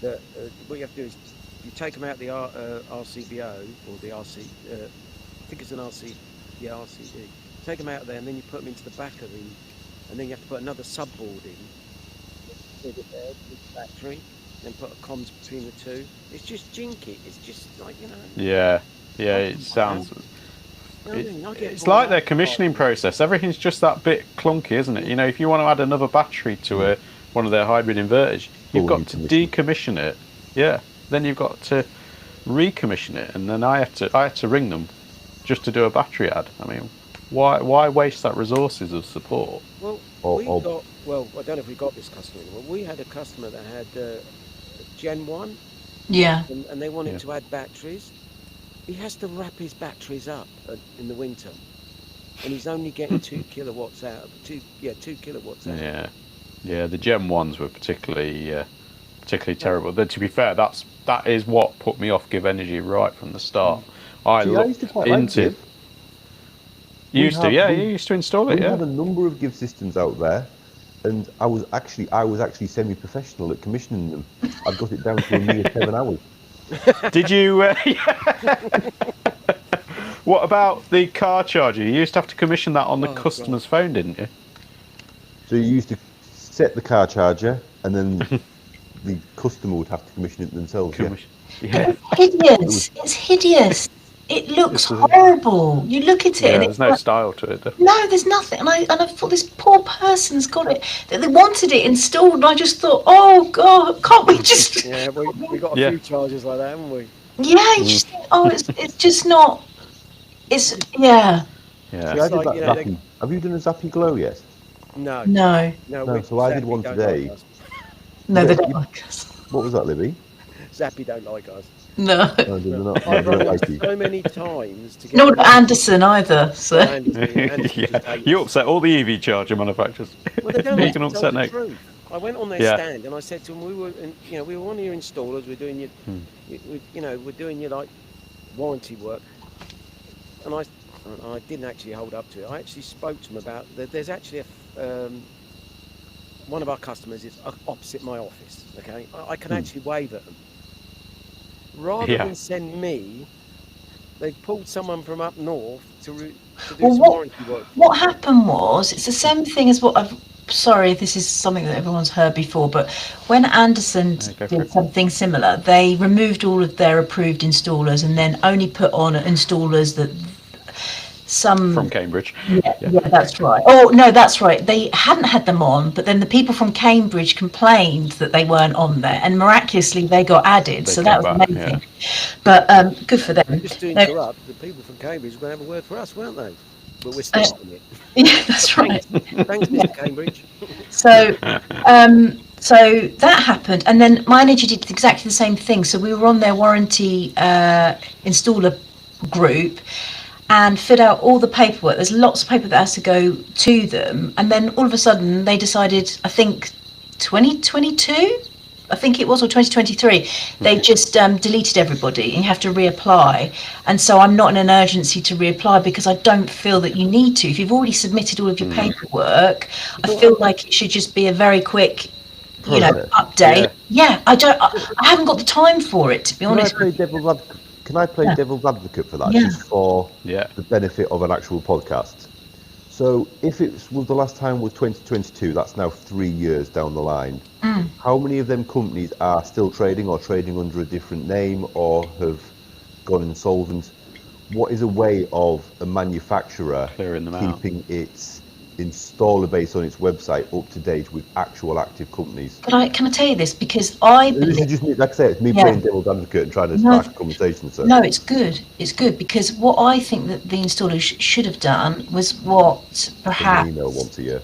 that what you have to do is you take them out the RCBO or the RC. I think it's an RC. Yeah, RCD. Take them out there, and then you put them into the back of and then you have to put another subboard in. With it there, with the battery. Then put a comms between the two. It's just jinky. It's just like, Yeah, it sounds. It's like their commissioning process. Everything's just that bit clunky, isn't it? If you want to add another battery to one of their hybrid inverters, you've got to decommission it. Yeah. Then you've got to recommission it, and then I had to ring them just to do a battery add. I mean, why waste that resources of support? Well, I don't know if we got this customer anymore. We had a customer that had Gen 1. Yeah. And they wanted to add batteries. He has to wrap his batteries up in the winter. And he's only getting 2 kilowatts out of 2 kilowatts out. Yeah, the Gen 1s were particularly terrible. But to be fair, that is what put me off GivEnergy right from the start. I looked into. You used to install it. We have a number of Give systems out there, and I was actually semi-professional at commissioning them. I got it down to a mere 7 hours. Did you? What about the car charger? You used to have to commission that on the customer's phone, didn't you? So you used to set the car charger, and then the customer would have to commission it themselves. Yeah. It's hideous. It looks horrible. You look at it, and there's no style to it. Definitely. No, there's nothing. And I thought this poor person's got it. They wanted it installed, and I just thought, oh God, can't we just? Yeah, we got a few chargers like that, haven't we? Yeah, you just think, it's just not. It's Yeah. See, I did that have you done a Zappi Glow yet? No. So I did one today. No, they don't like us. What was that, Libby? Zappi don't like us. No. I've run so many times to get. Not Andersen either. So. You upset all the EV charger manufacturers. Well, they don't you can upset the truth. I went on their stand and I said to them, we were one of your installers. We're doing we're doing your like warranty work, and I didn't actually hold up to it. I actually spoke to them about there's actually one of our customers is opposite my office. Okay, I can actually wave at them. Rather than send me, they pulled someone from up north to do some warranty work. What happened was, it's the same thing as what sorry, this is something that everyone's heard before, but when Andersen did something similar, they removed all of their approved installers and then only put on installers that from Cambridge. Yeah, that's right. Oh no, that's right. They hadn't had them on, but then the people from Cambridge complained that they weren't on there, and miraculously they got added. So that was amazing. But good for them. Just to interrupt, the people from Cambridge were going to have a word for us, weren't they? But we're still on it. Yeah, that's right. Thanks, Mr. Cambridge. So that happened, and then MyEnergi did exactly the same thing. So we were on their warranty installer group and filled out all the paperwork. There's lots of paper that has to go to them, and then all of a sudden they decided, I think 2022, I think it was, or 2023, they just deleted everybody and you have to reapply. And so I'm not in an urgency to reapply because I don't feel that you need to. If you've already submitted all of your paperwork, I feel like it should just be a very quick, update. Yeah, I haven't got the time for it, to be honest. Can I play devil's advocate for that, Yeah. just for the benefit of an actual podcast? So if it was the last time was 2022, that's now 3 years down the line. How many of them companies are still trading or trading under a different name or have gone insolvent? What is a way of a manufacturer keeping its installer base on its website up to date with actual active companies? Can I tell you this? Because I believe... This is just me, like I say, it's me playing devil's advocate and trying to start a conversation. So. No, it's good. It's good because what I think that the installers should have done was what perhaps... An email once a year.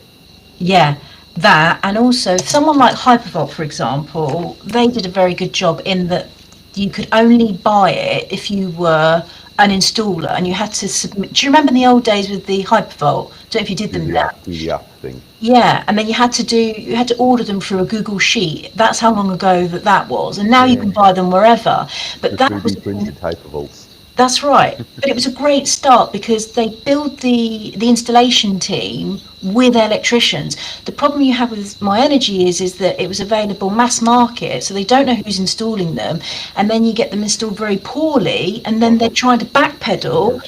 Yeah, that. And also someone like Hypervolt, for example, they did a very good job in that you could only buy it if you were an installer and you had to submit. Do you remember in the old days with the Hypervolt? I don't know if you did them now. The app thing. Yeah, and then you had to order them through a Google Sheet. That's how long ago that was, and now you can buy them wherever. But that was printed Hypervolts. That's right. But it was a great start because they build the installation team with electricians. The problem you have with MyEnergi is that it was available mass market, so they don't know who's installing them, and then you get them installed very poorly, and then they're trying to backpedal.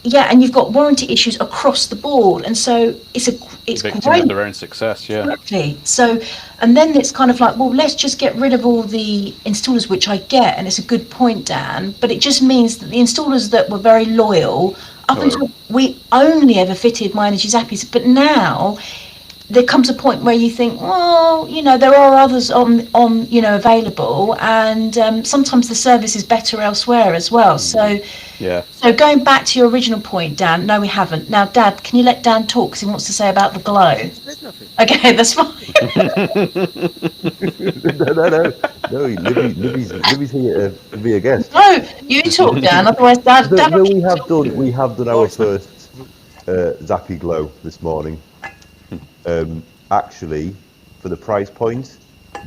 Yeah, and you've got warranty issues across the board, and so it's victim great. of their own success, yeah. Exactly. So, and then it's kind of like, well, let's just get rid of all the installers, which I get, and it's a good point, Dan. But it just means that the installers that were very loyal up until we only ever fitted MyEnergi Zappies, but now there comes a point where you think, well, there are others on available, and sometimes the service is better elsewhere as well. So, So going back to your original point, Dan, no, we haven't. Now, Dad, can you let Dan talk because he wants to say about the glow? There's nothing. Okay, that's fine. No, Libby's here to be a guest. No, you talk, Dan. Otherwise, Dad. No, we have done our first Zappi Glow this morning. Actually, for the price point,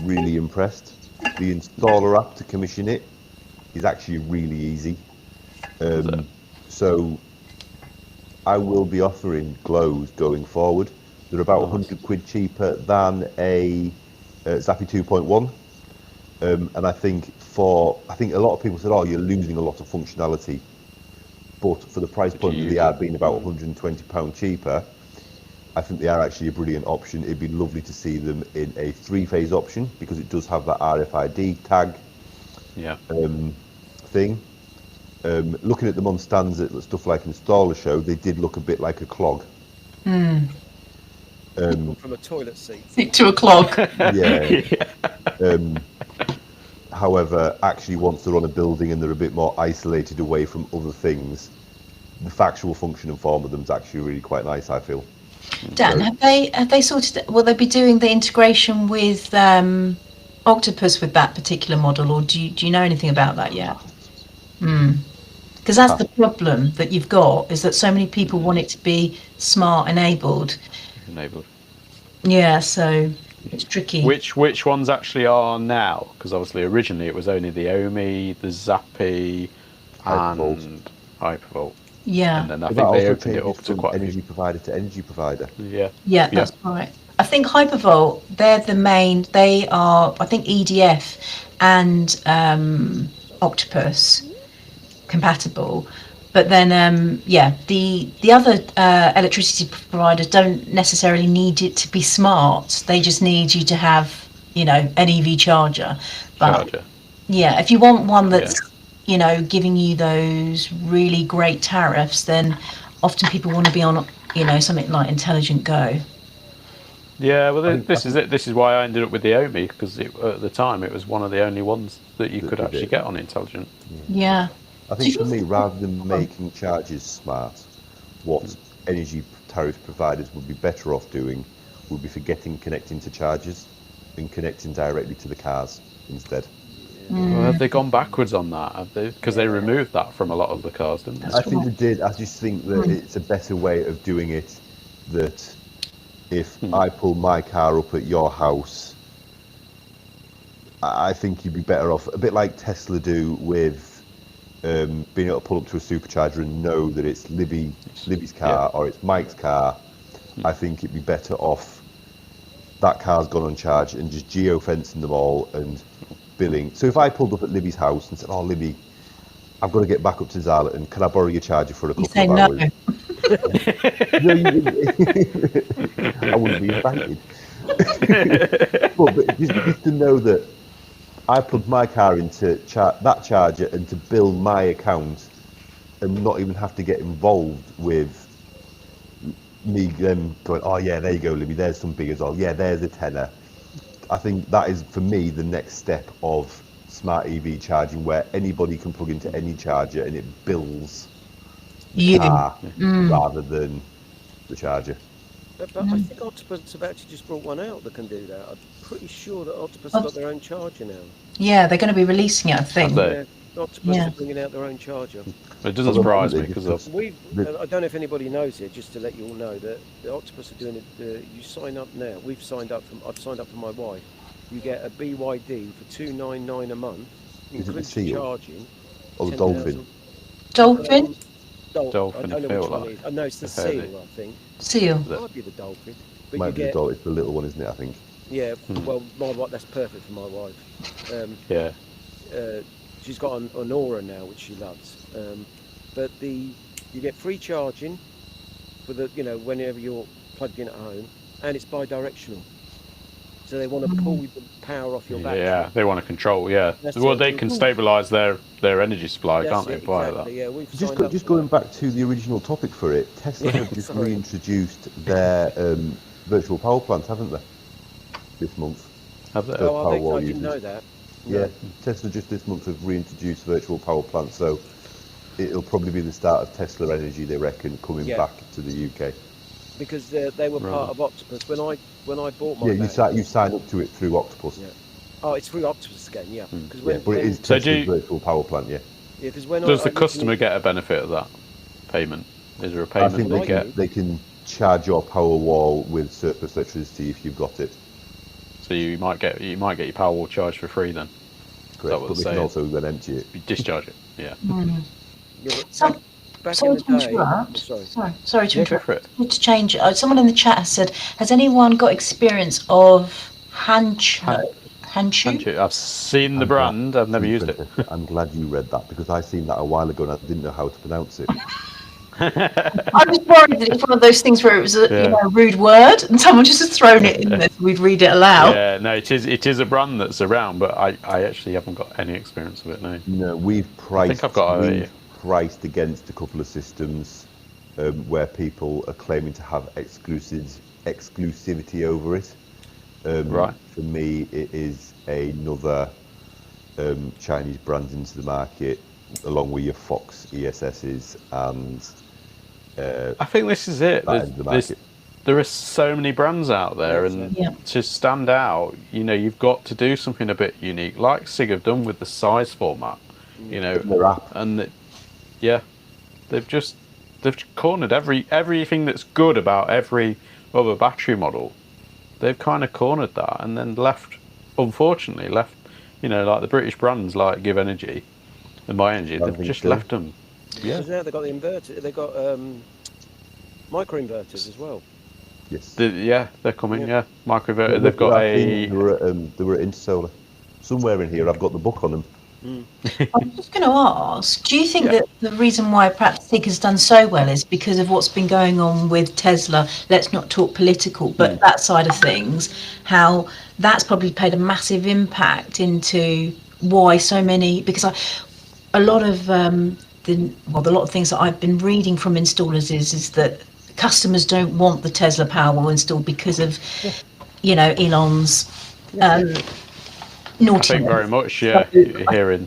really impressed. The installer app to commission it is actually really easy. So I will be offering glows going forward. They're about 100 quid cheaper than a Zappi 2.1. And I think a lot of people said, you're losing a lot of functionality. But for the price point of the ad being about £120 cheaper, I think they are actually a brilliant option. It'd be lovely to see them in a 3-phase option because it does have that RFID tag thing. Looking at them on stands at stuff like Installer Show, they did look a bit like a clog. From a toilet seat. To a clog. However, actually once they're on a building and they're a bit more isolated away from other things, the factual function and form of them is actually really quite nice, I feel. Dan, have they sorted? Will they be doing the integration with Octopus with that particular model, or do you know anything about that yet? Because that's the problem that you've got, is that so many people want it to be smart enabled. Yeah, so it's tricky. Which ones actually are now? Because obviously originally it was only the Omi, the Zappi, and Hypervolt. Yeah. And then I think they opened it up to quite energy provider to energy provider. Yeah, that's right. I think Hypervolt, they're the main. They are, I think, EDF and Octopus compatible. But then, the other electricity providers don't necessarily need it to be smart. They just need you to have, an EV charger. But yeah, if you want one that's giving you those really great tariffs, then often people want to be on, something like Intelligent Go. Yeah, well, this is it. This is why I ended up with the Omi, because at the time it was one of the only ones that you could actually get on Intelligent. Yeah. I think for me, rather than making charges smart, what energy tariff providers would be better off doing would be connecting to chargers and connecting directly to the cars instead. Well, have they gone backwards on that? Have they? Because they removed that from a lot of the cars, didn't they? I think they did. I just think that it's a better way of doing it. That if I pull my car up at your house I think you'd be better off, a bit like Tesla do with being able to pull up to a supercharger and know that it's Libby's car or it's Mike's car. I think it'd be better off that car's gone on charge and just geo-fencing them all and billing. So if I pulled up at Libby's house and said, "Oh, Libby, I've got to get back up to Zarleton. Can I borrow your charger for a couple of hours?" I wouldn't be invited. but just to know that I plugged my car into that charger and to bill my account and not even have to get involved with me then going, "Oh yeah, there you go, Libby, there's some big as well. Yeah, there's a tenner." I think that is, for me, the next step of smart EV charging, where anybody can plug into any charger and it bills the car rather than the charger. But I think Octopus have actually just brought one out that can do that. I'm pretty sure that Octopus have got their own charger now. Yeah, they're going to be releasing it, I think. Yeah, Octopus are bringing out their own charger. It doesn't surprise me because I don't know if anybody knows it. Just to let you all know that the Octopus are doing it. You sign up now. I've signed up for my wife. You get a BYD for $299 a month, includes charging. Or the Dolphin? Dolphin? Dolphin. I don't know which one it is. No, it's the Seal, I think. Seal. It might be the Dolphin. But Might be the Dolphin. It's the little one, isn't it? I think. Yeah. Well, my wife. That's perfect for my wife. She's got an Aura now, which she loves. But you get free charging for whenever you're plugged in at home, and it's bi-directional. So they want to pull the power off your battery. Yeah, they want to control. Yeah, well, they can stabilise their energy supply, can't they? Via that. Yeah, just going back to the original topic for it, Tesla have just reintroduced their virtual power plants, haven't they? This month. Have they? I didn't know that. Yeah, Tesla just this month have reintroduced virtual power plants, so it'll probably be the start of Tesla Energy, they reckon, coming back to the UK. Because they were part of Octopus when I bought my. Yeah, you signed up to it through Octopus. Yeah. Oh, it's through Octopus again. Yeah. But it is Tesla's virtual power plant. Yeah. Yeah, because does the customer get a benefit of that payment? Is there a payment I think they can charge your Powerwall with surplus electricity if you've got it. So you might get your Powerwall charged for free then. Correct, but they can also then empty it. You discharge it. Yeah. Sorry to interrupt. Sorry to interrupt. To change. Someone in the chat has said, "Has anyone got experience of Handshake?" I've seen the brand. I've never used it. I'm glad you read that because I seen that a while ago and I didn't know how to pronounce it. I was worried that it's one of those things where it was a rude word and someone just has thrown it in there. So we'd read it aloud. Yeah, no, it is a brand that's around, but I actually haven't got any experience of it. No. No, we've priced. I think I've got priced against a couple of systems where people are claiming to have exclusivity over it. Right. For me, it is another Chinese brand into the market, along with your Fox ESSs and. I think this is it. There are so many brands out there, and to stand out, you've got to do something a bit unique, like SIG have done with the size format. They've cornered everything that's good about every other battery model. They've kind of cornered that, and then unfortunately left, like the British brands like GivEnergy and MyEnergy. They've just left them. Yeah. Because now they've got the inverter. They've got micro inverters as well. Yes. They're coming. Yeah, micro inverter. They've got they were at Intersolar. Somewhere in here, I've got the book on them. I was just going to ask, do you think that the reason why perhaps SIG has done so well is because of what's been going on with Tesla? Let's not talk political, but that side of things, how that's probably played a massive impact into why so many, because a lot of things that I've been reading from installers is that customers don't want the Tesla Powerwall installed because of, Elon's naughtiness. I think very much, hearing.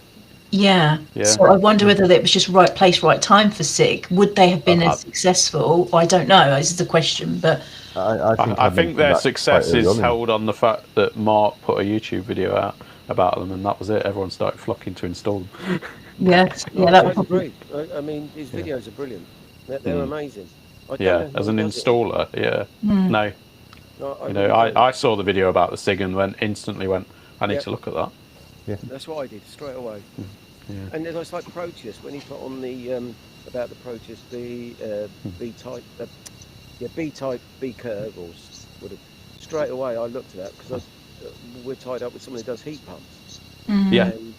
Yeah. So I wonder whether it was just right place, right time for SIG. Would they have been as successful? I don't know. This is the question, but I think their success is held on the fact that Mark put a YouTube video out about them, and that was it. Everyone started flocking to install them. That was great. I mean, these videos are brilliant. They're amazing. As an installer, no. I saw the video about the SIG and instantly went, I need to look at that. Yeah. That's what I did straight away. Yeah. And then it's like Proteus when he put on the about the Proteus B type, B type B curve or would have straight away. I looked at that because we're tied up with someone who does heat pumps. Yeah. And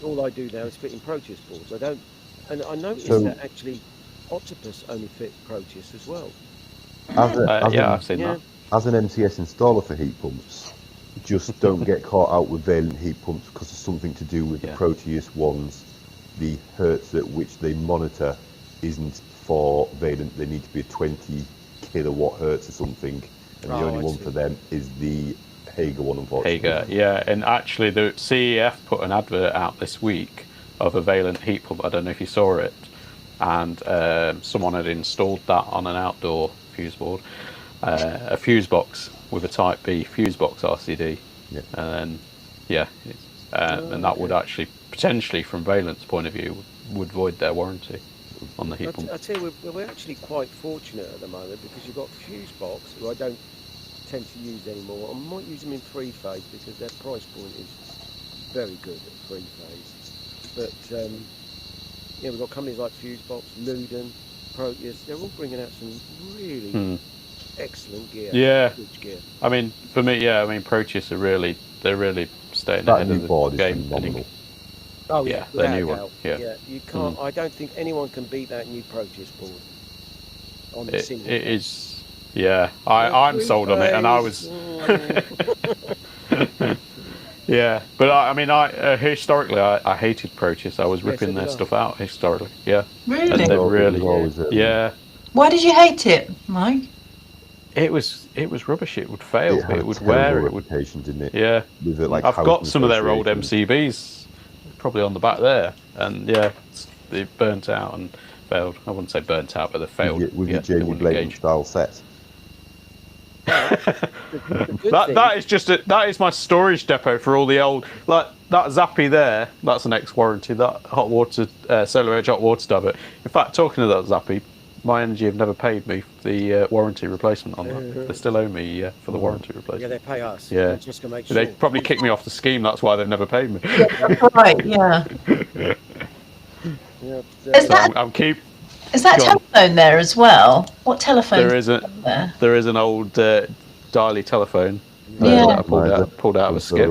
all I do now is fit in Proteus boards. I don't, and I noticed that actually Octopus only fit Proteus as well. I've seen that. As an MCS installer for heat pumps, just don't get caught out with Valent heat pumps because it's something to do with the Proteus ones. The hertz at which they monitor isn't for Valent. They need to be a 20 kilowatt hertz or something, and the only one for them is the Hager one, unfortunately. Hager, yeah, and actually the CEF put an advert out this week of a Valent heat pump. I don't know if you saw it, and someone had installed that on an outdoor fuse board, a fuse box with a Type B fuse box RCD, and then and that would actually potentially, from Valent's point of view, would void their warranty on the heat pump. I tell you, we're actually quite fortunate at the moment because you've got fuse box, who I don't tend to use anymore. I might use them in 3-phase because their price point is very good at 3-phase. But we've got companies like Fusebox, Luden, Proteus. They're all bringing out some really excellent gear. Yeah, good gear. I mean, for me, Proteus they're really staying that ahead new of the board game. Is phenomenal. Oh yeah, their new one. Yeah, you can't. I don't think anyone can beat that new Proteus board on the single. It is. Yeah, I'm sold on it, and I was. Yeah, but I mean, historically, I hated Proteus. I was ripping their stuff out historically. Yeah, really, and they really, yeah. Why did you hate it, Mike? It was rubbish. It would fail. It would wear. It would. Didn't it? Yeah. With it, like, I've got some of their old MCBs, probably on the back there, and they burnt out and failed. I wouldn't say burnt out, but they failed. With your Jamie Blake style set. That is my storage depot for all the old, like that Zappi there. That's an ex-warranty. That hot water SolarEdge hot water debit. In fact, talking of that Zappi, MyEnergi have never paid me the warranty replacement on that. They still owe me for the warranty replacement. Yeah, they pay us. Yeah, just to make sure. They probably kicked me off the scheme. That's why they've never paid me. Right. Yeah. Is that telephone there as well? What telephone? There is an old dialy telephone. I pulled out of a skip.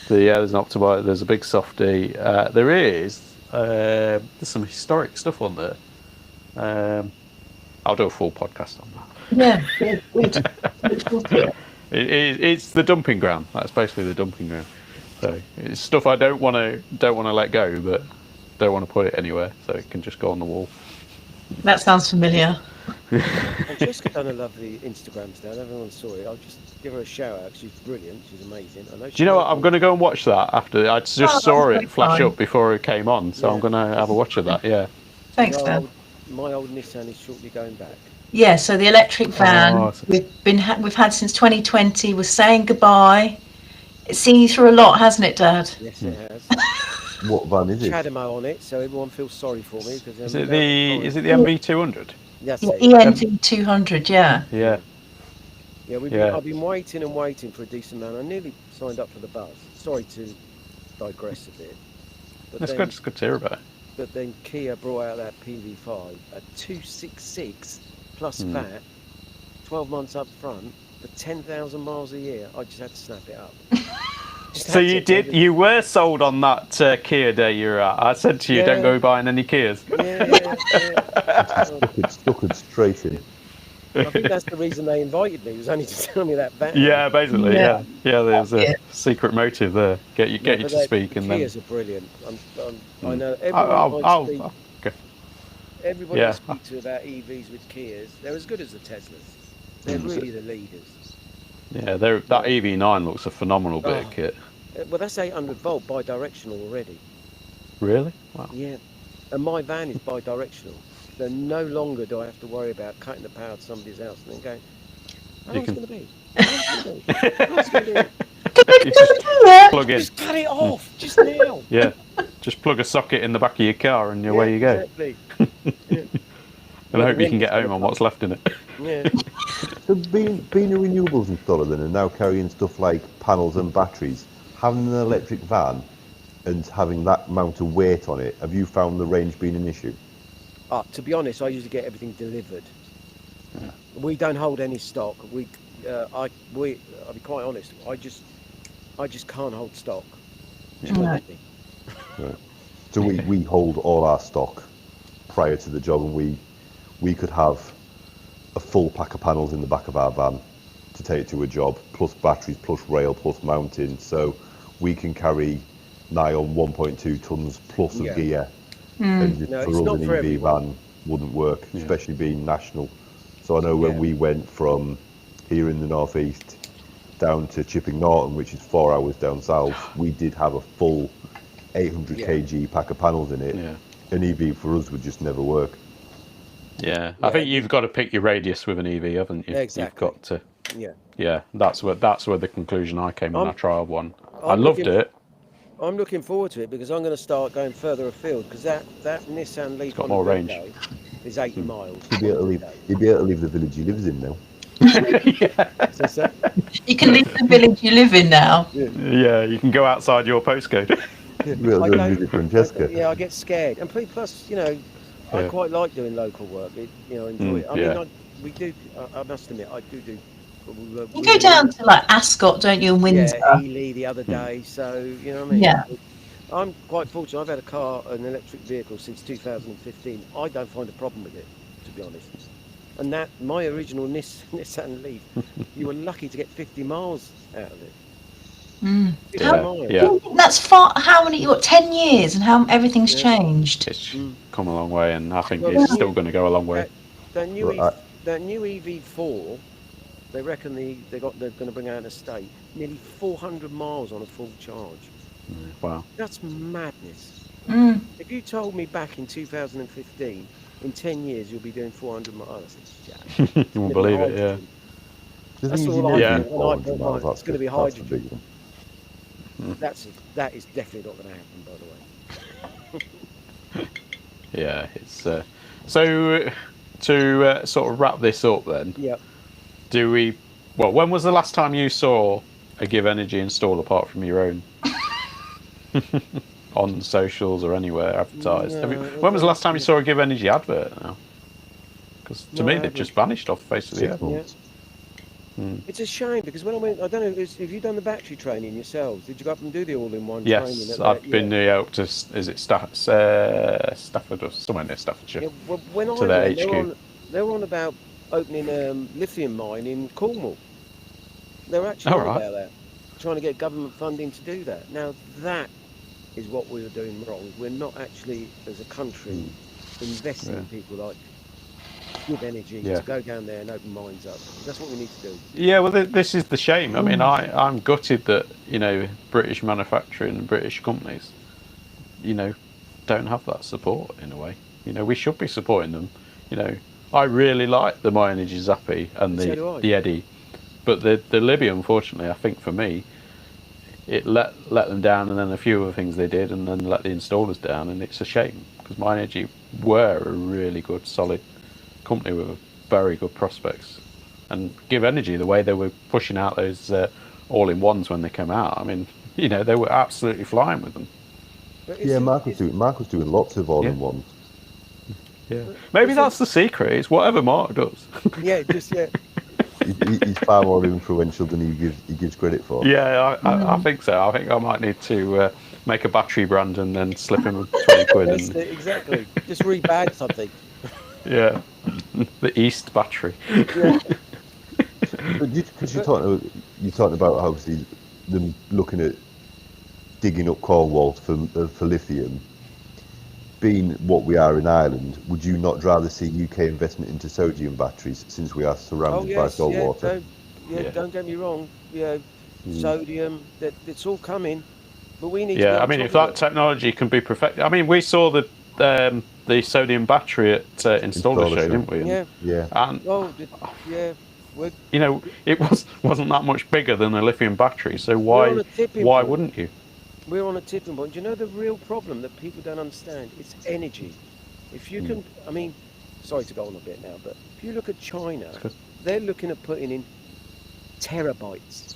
There's an Optimizer. There's a big softy. There's some historic stuff on there. I'll do a full podcast on that. Yeah. It's the dumping ground. That's basically the dumping ground. So it's stuff I don't want to let go, but don't want to put it anywhere, so it can just go on the wall. That sounds familiar. Francesca done a lovely Instagram today. Everyone saw it. I'll just give her a shout out. She's brilliant. She's amazing. Do you know what? I'm going to go and watch that after. I just saw it flash up before it came on, so I'm going to have a watch of that. Yeah. Thanks, Dan. My old Nissan is shortly going back. Yeah. So the electric van we've had since 2020. We're saying goodbye. It's seen you through a lot, hasn't it, Dad? Yes, it has. What van is it? Chademo on it, so everyone feels sorry for me. Is it the MV200? Yes, ENV200. Yeah. Yeah. Yeah, I've been waiting for a decent amount. I nearly signed up for the buzz. Sorry to digress a bit. But That's good. It's good to hear about it. But then Kia brought out that PV5 at 266 plus VAT, 12 months up front for 10,000 miles a year. I just had to snap it up. So you were sold on that Kia day you were at. I said to you, don't go buying any Kias. Yeah. Stuck it straight in. I think that's the reason they invited me, was only to tell me that back. Yeah, basically, yeah. There's a secret motive there. Get you to speak, and Kias are brilliant. I know everyone. Everybody I speak to about EVs with Kias, they're as good as the Teslas. They're really the leaders. Yeah, that EV9 looks a phenomenal bit of kit. Well, that's 800 volt bi-directional already. Really? Wow. Yeah, and my van is bi-directional. So no longer do I have to worry about cutting the power to somebody's house and then going, how long is it going to be? Just cut it off, just now. Yeah, just plug a socket in the back of your car and away you go. Exactly. And I hope you can get home on what's left in it. Yeah. So being a renewables installer then, and now carrying stuff like panels and batteries, having an electric van and having that amount of weight on it, have you found the range being an issue? To be honest, I usually get everything delivered. Yeah. We don't hold any stock. I'll be quite honest. I just can't hold stock. Just won't let me. Right. So we hold all our stock prior to the job, and we could have a full pack of panels in the back of our van to take to a job, plus batteries, plus rail, plus mounting. So we can carry nigh on 1.2 tons plus of gear. And just No, for it's us, not an for EV everyone. van wouldn't work, especially being national. So I know when we went from here in the northeast down to Chipping Norton, which is 4 hours down south, we did have a full 800 kg pack of panels in it. Yeah. An EV for us would just never work. Yeah, I think you've got to pick your radius with an EV, haven't you? Exactly. You've got to. Yeah. Yeah, that's where the conclusion I came when I trialed one. I I'm loved looking- it. I'm looking forward to it because I'm going to start going further afield because that Nissan Leaf got on more a good range. day is 80 miles. He'd be able to leave the village he lives in now. So, You can leave the village you live in now. Yeah, you can go outside your postcode. You'd be able to go and visit Francesca. I get scared, and plus, I quite like doing local work. Enjoy it. I mean, we do. I must admit, I do. You go down to like Ascot, don't you, and Windsor? Yeah, Ely the other day. So you know what I mean. Yeah. I'm quite fortunate. I've had an electric vehicle since 2015. I don't find a problem with it, to be honest. And that my original Nissan Leaf, you were lucky to get 50 miles out of it. 50 miles. Yeah. That's far. How many? What? 10 years, and how everything's changed. It's come a long way, and I think it's still going to go a long way. That new EV4, they reckon they're going to bring out an estate nearly 400 miles on a full charge. Wow. That's madness. If you told me back in 2015, in 10 years you'll be doing 400 miles, you won't believe it, yeah. That's all I think when I bought mine. It's going to be hydrogen. That is definitely not going to happen, by the way. Yeah, it's so to sort of wrap this up then. Yeah. When was the last time you saw a GivEnergy install apart from your own? On socials or anywhere advertised? When was the last time you saw a GivEnergy advert now? Because to me they've just vanished off the face of the earth. It's a shame because when I went, I don't know, have you done the battery training yourselves? Did you go up and do the all-in-one training? Yes, I've been up to, is it Stafford or somewhere near Staffordshire? Yeah, well, when to their HQ. They were on about opening a lithium mine in Cornwall. They were actually on about that, trying to get government funding to do that. Now that is what we were doing wrong. We're not actually, as a country, investing in people like GivEnergy to go down there and open mines up. That's what we need to do. Yeah, well, this is the shame. I mean, I'm gutted that British manufacturing and British companies, don't have that support in a way. We should be supporting them. I really like the MyEnergi Zappi and the Eddy, but the Libby, unfortunately, I think for me, it let them down, and then a few other things they did, and then let the installers down, and it's a shame because MyEnergi were a really good, solid company with very good prospects. And GivEnergy, the way they were pushing out those all-in-ones when they came out, I mean, they were absolutely flying with them. Yeah, Mark was doing lots of all-in-ones. Yeah, maybe that's the secret. It's whatever Mark does. He's far more influential than he gives credit for. Yeah, I think so. I think I might need to make a battery brand and then slip him 20 quid. Exactly. Just rebag something. Yeah, the East battery. Yeah. Because you're talking about obviously them looking at digging up Cornwall for lithium. Being what we are in Ireland, would you not rather see UK investment into sodium batteries since we are surrounded by salt water? Don't get me wrong. Sodium, it's all coming, but we need. Yeah, I mean, if that technology can be perfected, I mean, we saw the sodium battery at Installer Show, didn't we? Yeah. And it wasn't that much bigger than a lithium battery, so why wouldn't you? We're on a tipping point. Do you know the real problem that people don't understand? It's energy. If you can, I mean, sorry to go on a bit now, but if you look at China, they're looking at putting in terabytes.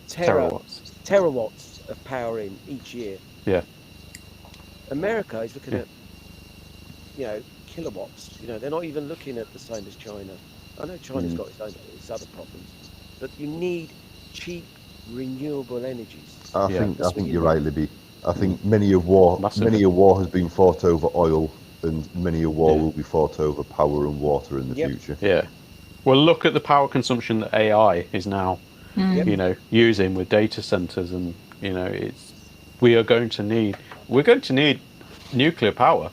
terawatts of power in each year. Yeah. America is looking at, kilowatts. They're not even looking at the same as China. I know China's got its other problems, but you need cheap renewable energies. I think you're right, Libby. I think many a war has been fought over oil, and many a war will be fought over power and water in the future. Yeah. Well, look at the power consumption that AI is now, using with data centers, and we're going to need nuclear power.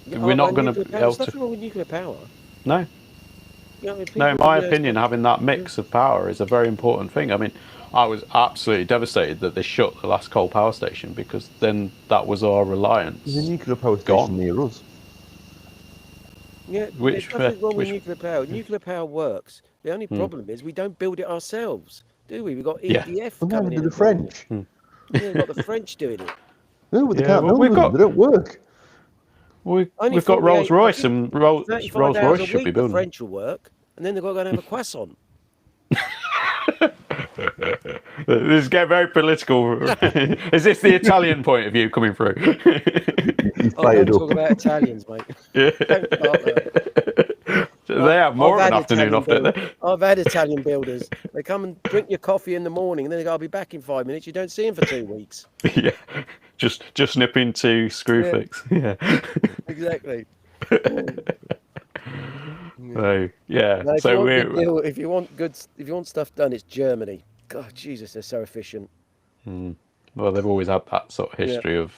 We're not going to be able to. There's nothing wrong with nuclear power. No. No, in my opinion, having that mix of power is a very important thing. I mean, I was absolutely devastated that they shut the last coal power station, because then that was our reliance. There's a nuclear power station near us. Yeah, there's nothing wrong with nuclear power. Nuclear power works. The only problem is we don't build it ourselves, do we? We've got EDF coming in. The French. Yeah, we've got the French doing it. No, they can't build them. They don't work. We've got Rolls Royce, and Rolls Royce should be building. The French will work, and then they've got to go and have a croissant. This is getting very political. Is this the Italian point of view coming through? Don't talk about Italians, mate. Yeah. Don't start there. They have more of an afternoon off, don't they? I've had Italian builders. They come and drink your coffee in the morning, and then they go, "I'll be back in 5 minutes." You don't see them for 2 weeks. Yeah, just nip into screw fix. Yeah, exactly. So if you want stuff done, it's Germany. God, Jesus, they're so efficient. Well, they've always had that sort of history of,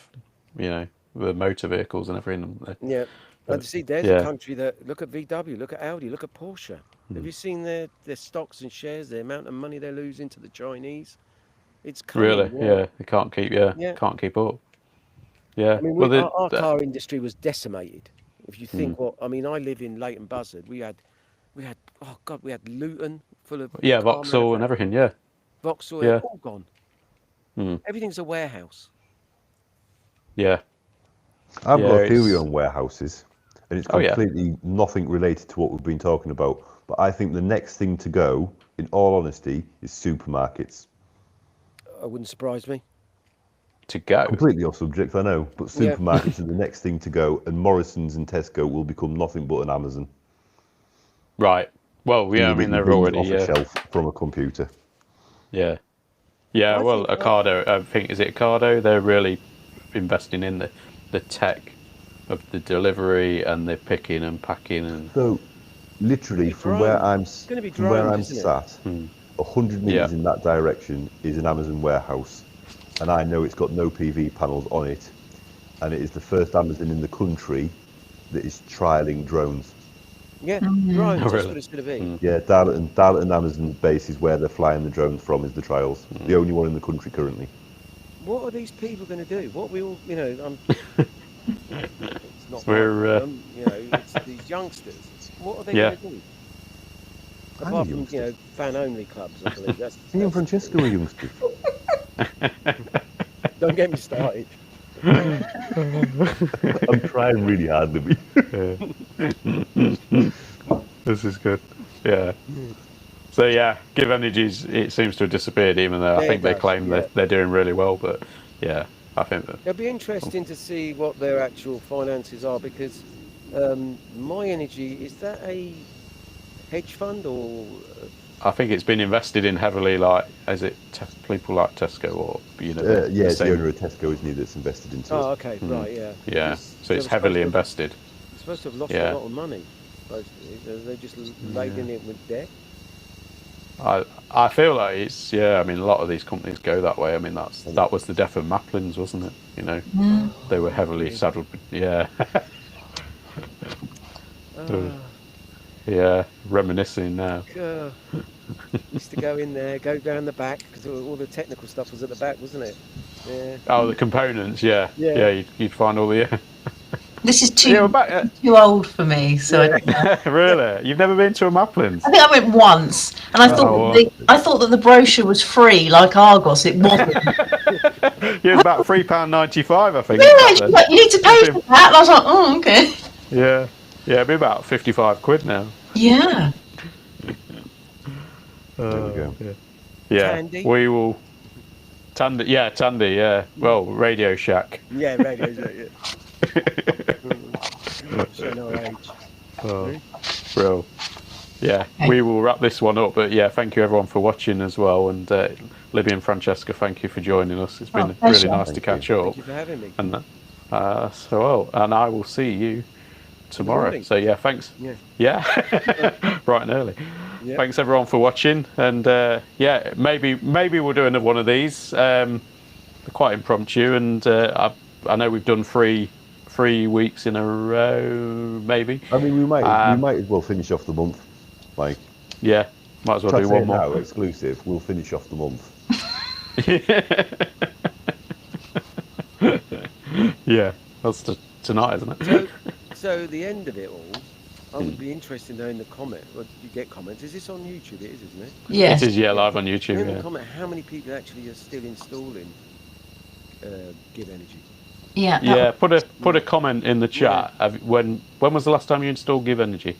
the motor vehicles and everything. Yeah. And see, there's a country that, look at VW, look at Audi, look at Porsche. Have you seen their stocks and shares, the amount of money they're losing to the Chinese? It's really, they can't keep up. Yeah. I mean, our car industry was decimated. If you think I live in Leighton Buzzard. We had Luton full of Vauxhall and everything. Yeah. Vauxhall, all gone. Everything's a warehouse. Yeah. I've got a theory on warehouses, and it's completely nothing related to what we've been talking about. But I think the next thing to go, in all honesty, is supermarkets. It wouldn't surprise me. To go. Completely off subject, I know, but supermarkets are the next thing to go, and Morrison's and Tesco will become nothing but an Amazon. Right. Well, they're already off a shelf from a computer. Yeah. Yeah. Well, Ocado. I think is it Ocado? They're really investing in the tech of the delivery and the picking and packing and. So, literally, from where I'm sat, 100 meters in that direction is an Amazon warehouse. And I know it's got no PV panels on it, and it is the first Amazon in the country that is trialling drones. Yeah, drones. That's what it's going to be. Yeah, Darlington Amazon base is where they're flying the drones from. Is the trials the only one in the country currently? What are these people going to do? What we all, it's not. It's these youngsters. What are they going to do? Apart from fan-only clubs, I believe. That's me and Francesca are youngsters. Don't get me started. I'm trying really hard, Libby. This is good. Yeah. So GivEnergy, it seems to have disappeared, even though I think they claim they're doing really well. But I think that it'll be interesting to see what their actual finances are, because MyEnergi, is that a hedge fund or? I think it's been invested in heavily, people like Tesco or it's the owner of Tesco, isn't he, that's invested into it. Oh, okay, right, yeah. Yeah, so it's heavily invested. It's supposed to have lost a lot of money. They're just laden it with debt. I feel like it's a lot of these companies go that way. I mean that was the death of Maplin's, wasn't it? They were heavily saddled. Yeah, reminiscing now. Used to go in there, go down the back, because all the technical stuff was at the back, wasn't it? Yeah. Oh, the components, yeah. You'd find all the. This is too old for me, so I don't know. Really? You've never been to a Maplin's? I think I went once, and I thought that the brochure was free, like Argos. It wasn't. It was about £3.95, I think. Yeah, you need to pay for that. And I was like, oh, okay. Yeah, it'd be about £55 now. Yeah. There we go. Yeah, Tandy? we will. Tandy, yeah. Well, Radio Shack. Yeah, Radio Shack, yeah. Showing our age. Oh, bro. Yeah, we will wrap this one up. But yeah, thank you everyone for watching as well. And Libby and Francesca, thank you for joining us. It's been really nice to catch up. Thank you for having me. And and I will see you tomorrow. So yeah, thanks. Yeah, bright and early. Yeah. Thanks everyone for watching. And yeah, maybe we'll do another one of these. They're quite impromptu, and I know we've done 3 weeks in a row, maybe. I mean, we might as well finish off the month. Like, yeah, might as well do one more. Now, exclusive. We'll finish off the month. Yeah, that's tonight, isn't it? So the end of it all, I would be interested to know in the comment. Well, you get comments. Is this on YouTube? It is, isn't it? Yes. It is, yeah, live on YouTube. In the comment, how many people actually are still installing GivEnergy? Yeah. Yeah. Put a comment in the chat. Yeah. When was the last time you installed GivEnergy?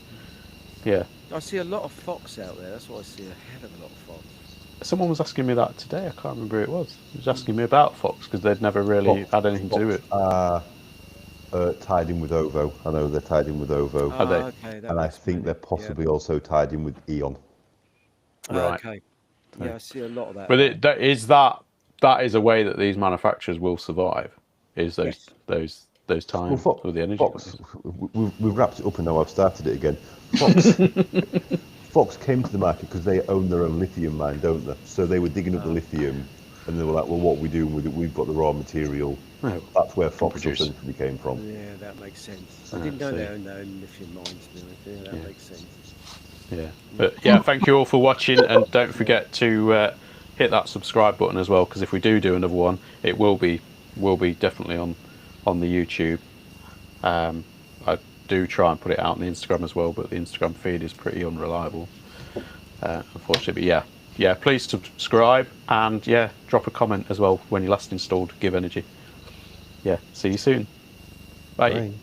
Yeah. I see a lot of Fox out there. That's why I see a hell of a lot of Fox. Someone was asking me that today. I can't remember who it was. He was asking me about Fox because they'd never really had anything to do with it. Tied in with OVO. I know they're tied in with OVO. Are they? Okay, and I think they're possibly also tied in with Eon. Right. Okay. Yeah, I see a lot of that. But that is a way that these manufacturers will survive. Is those times with the energy. Fox, we've wrapped it up and now I've started it again. Fox came to the market because they own their own lithium mine, don't they? So they were digging up the lithium, and they were like, "Well, what are we doing with it? We've got the raw material." Oh, that's where Fox essentially came from. Yeah, that makes sense. I didn't know they owned their own lithium mines. Yeah, that makes sense. Yeah, but yeah, thank you all for watching, and don't forget to hit that subscribe button as well, because if we do another one, it will be definitely on the YouTube. I do try and put it out on the Instagram as well, but the Instagram feed is pretty unreliable, unfortunately. But yeah, please subscribe, and yeah, drop a comment as well when you last installed GivEnergy. Yeah, see you soon. Bye.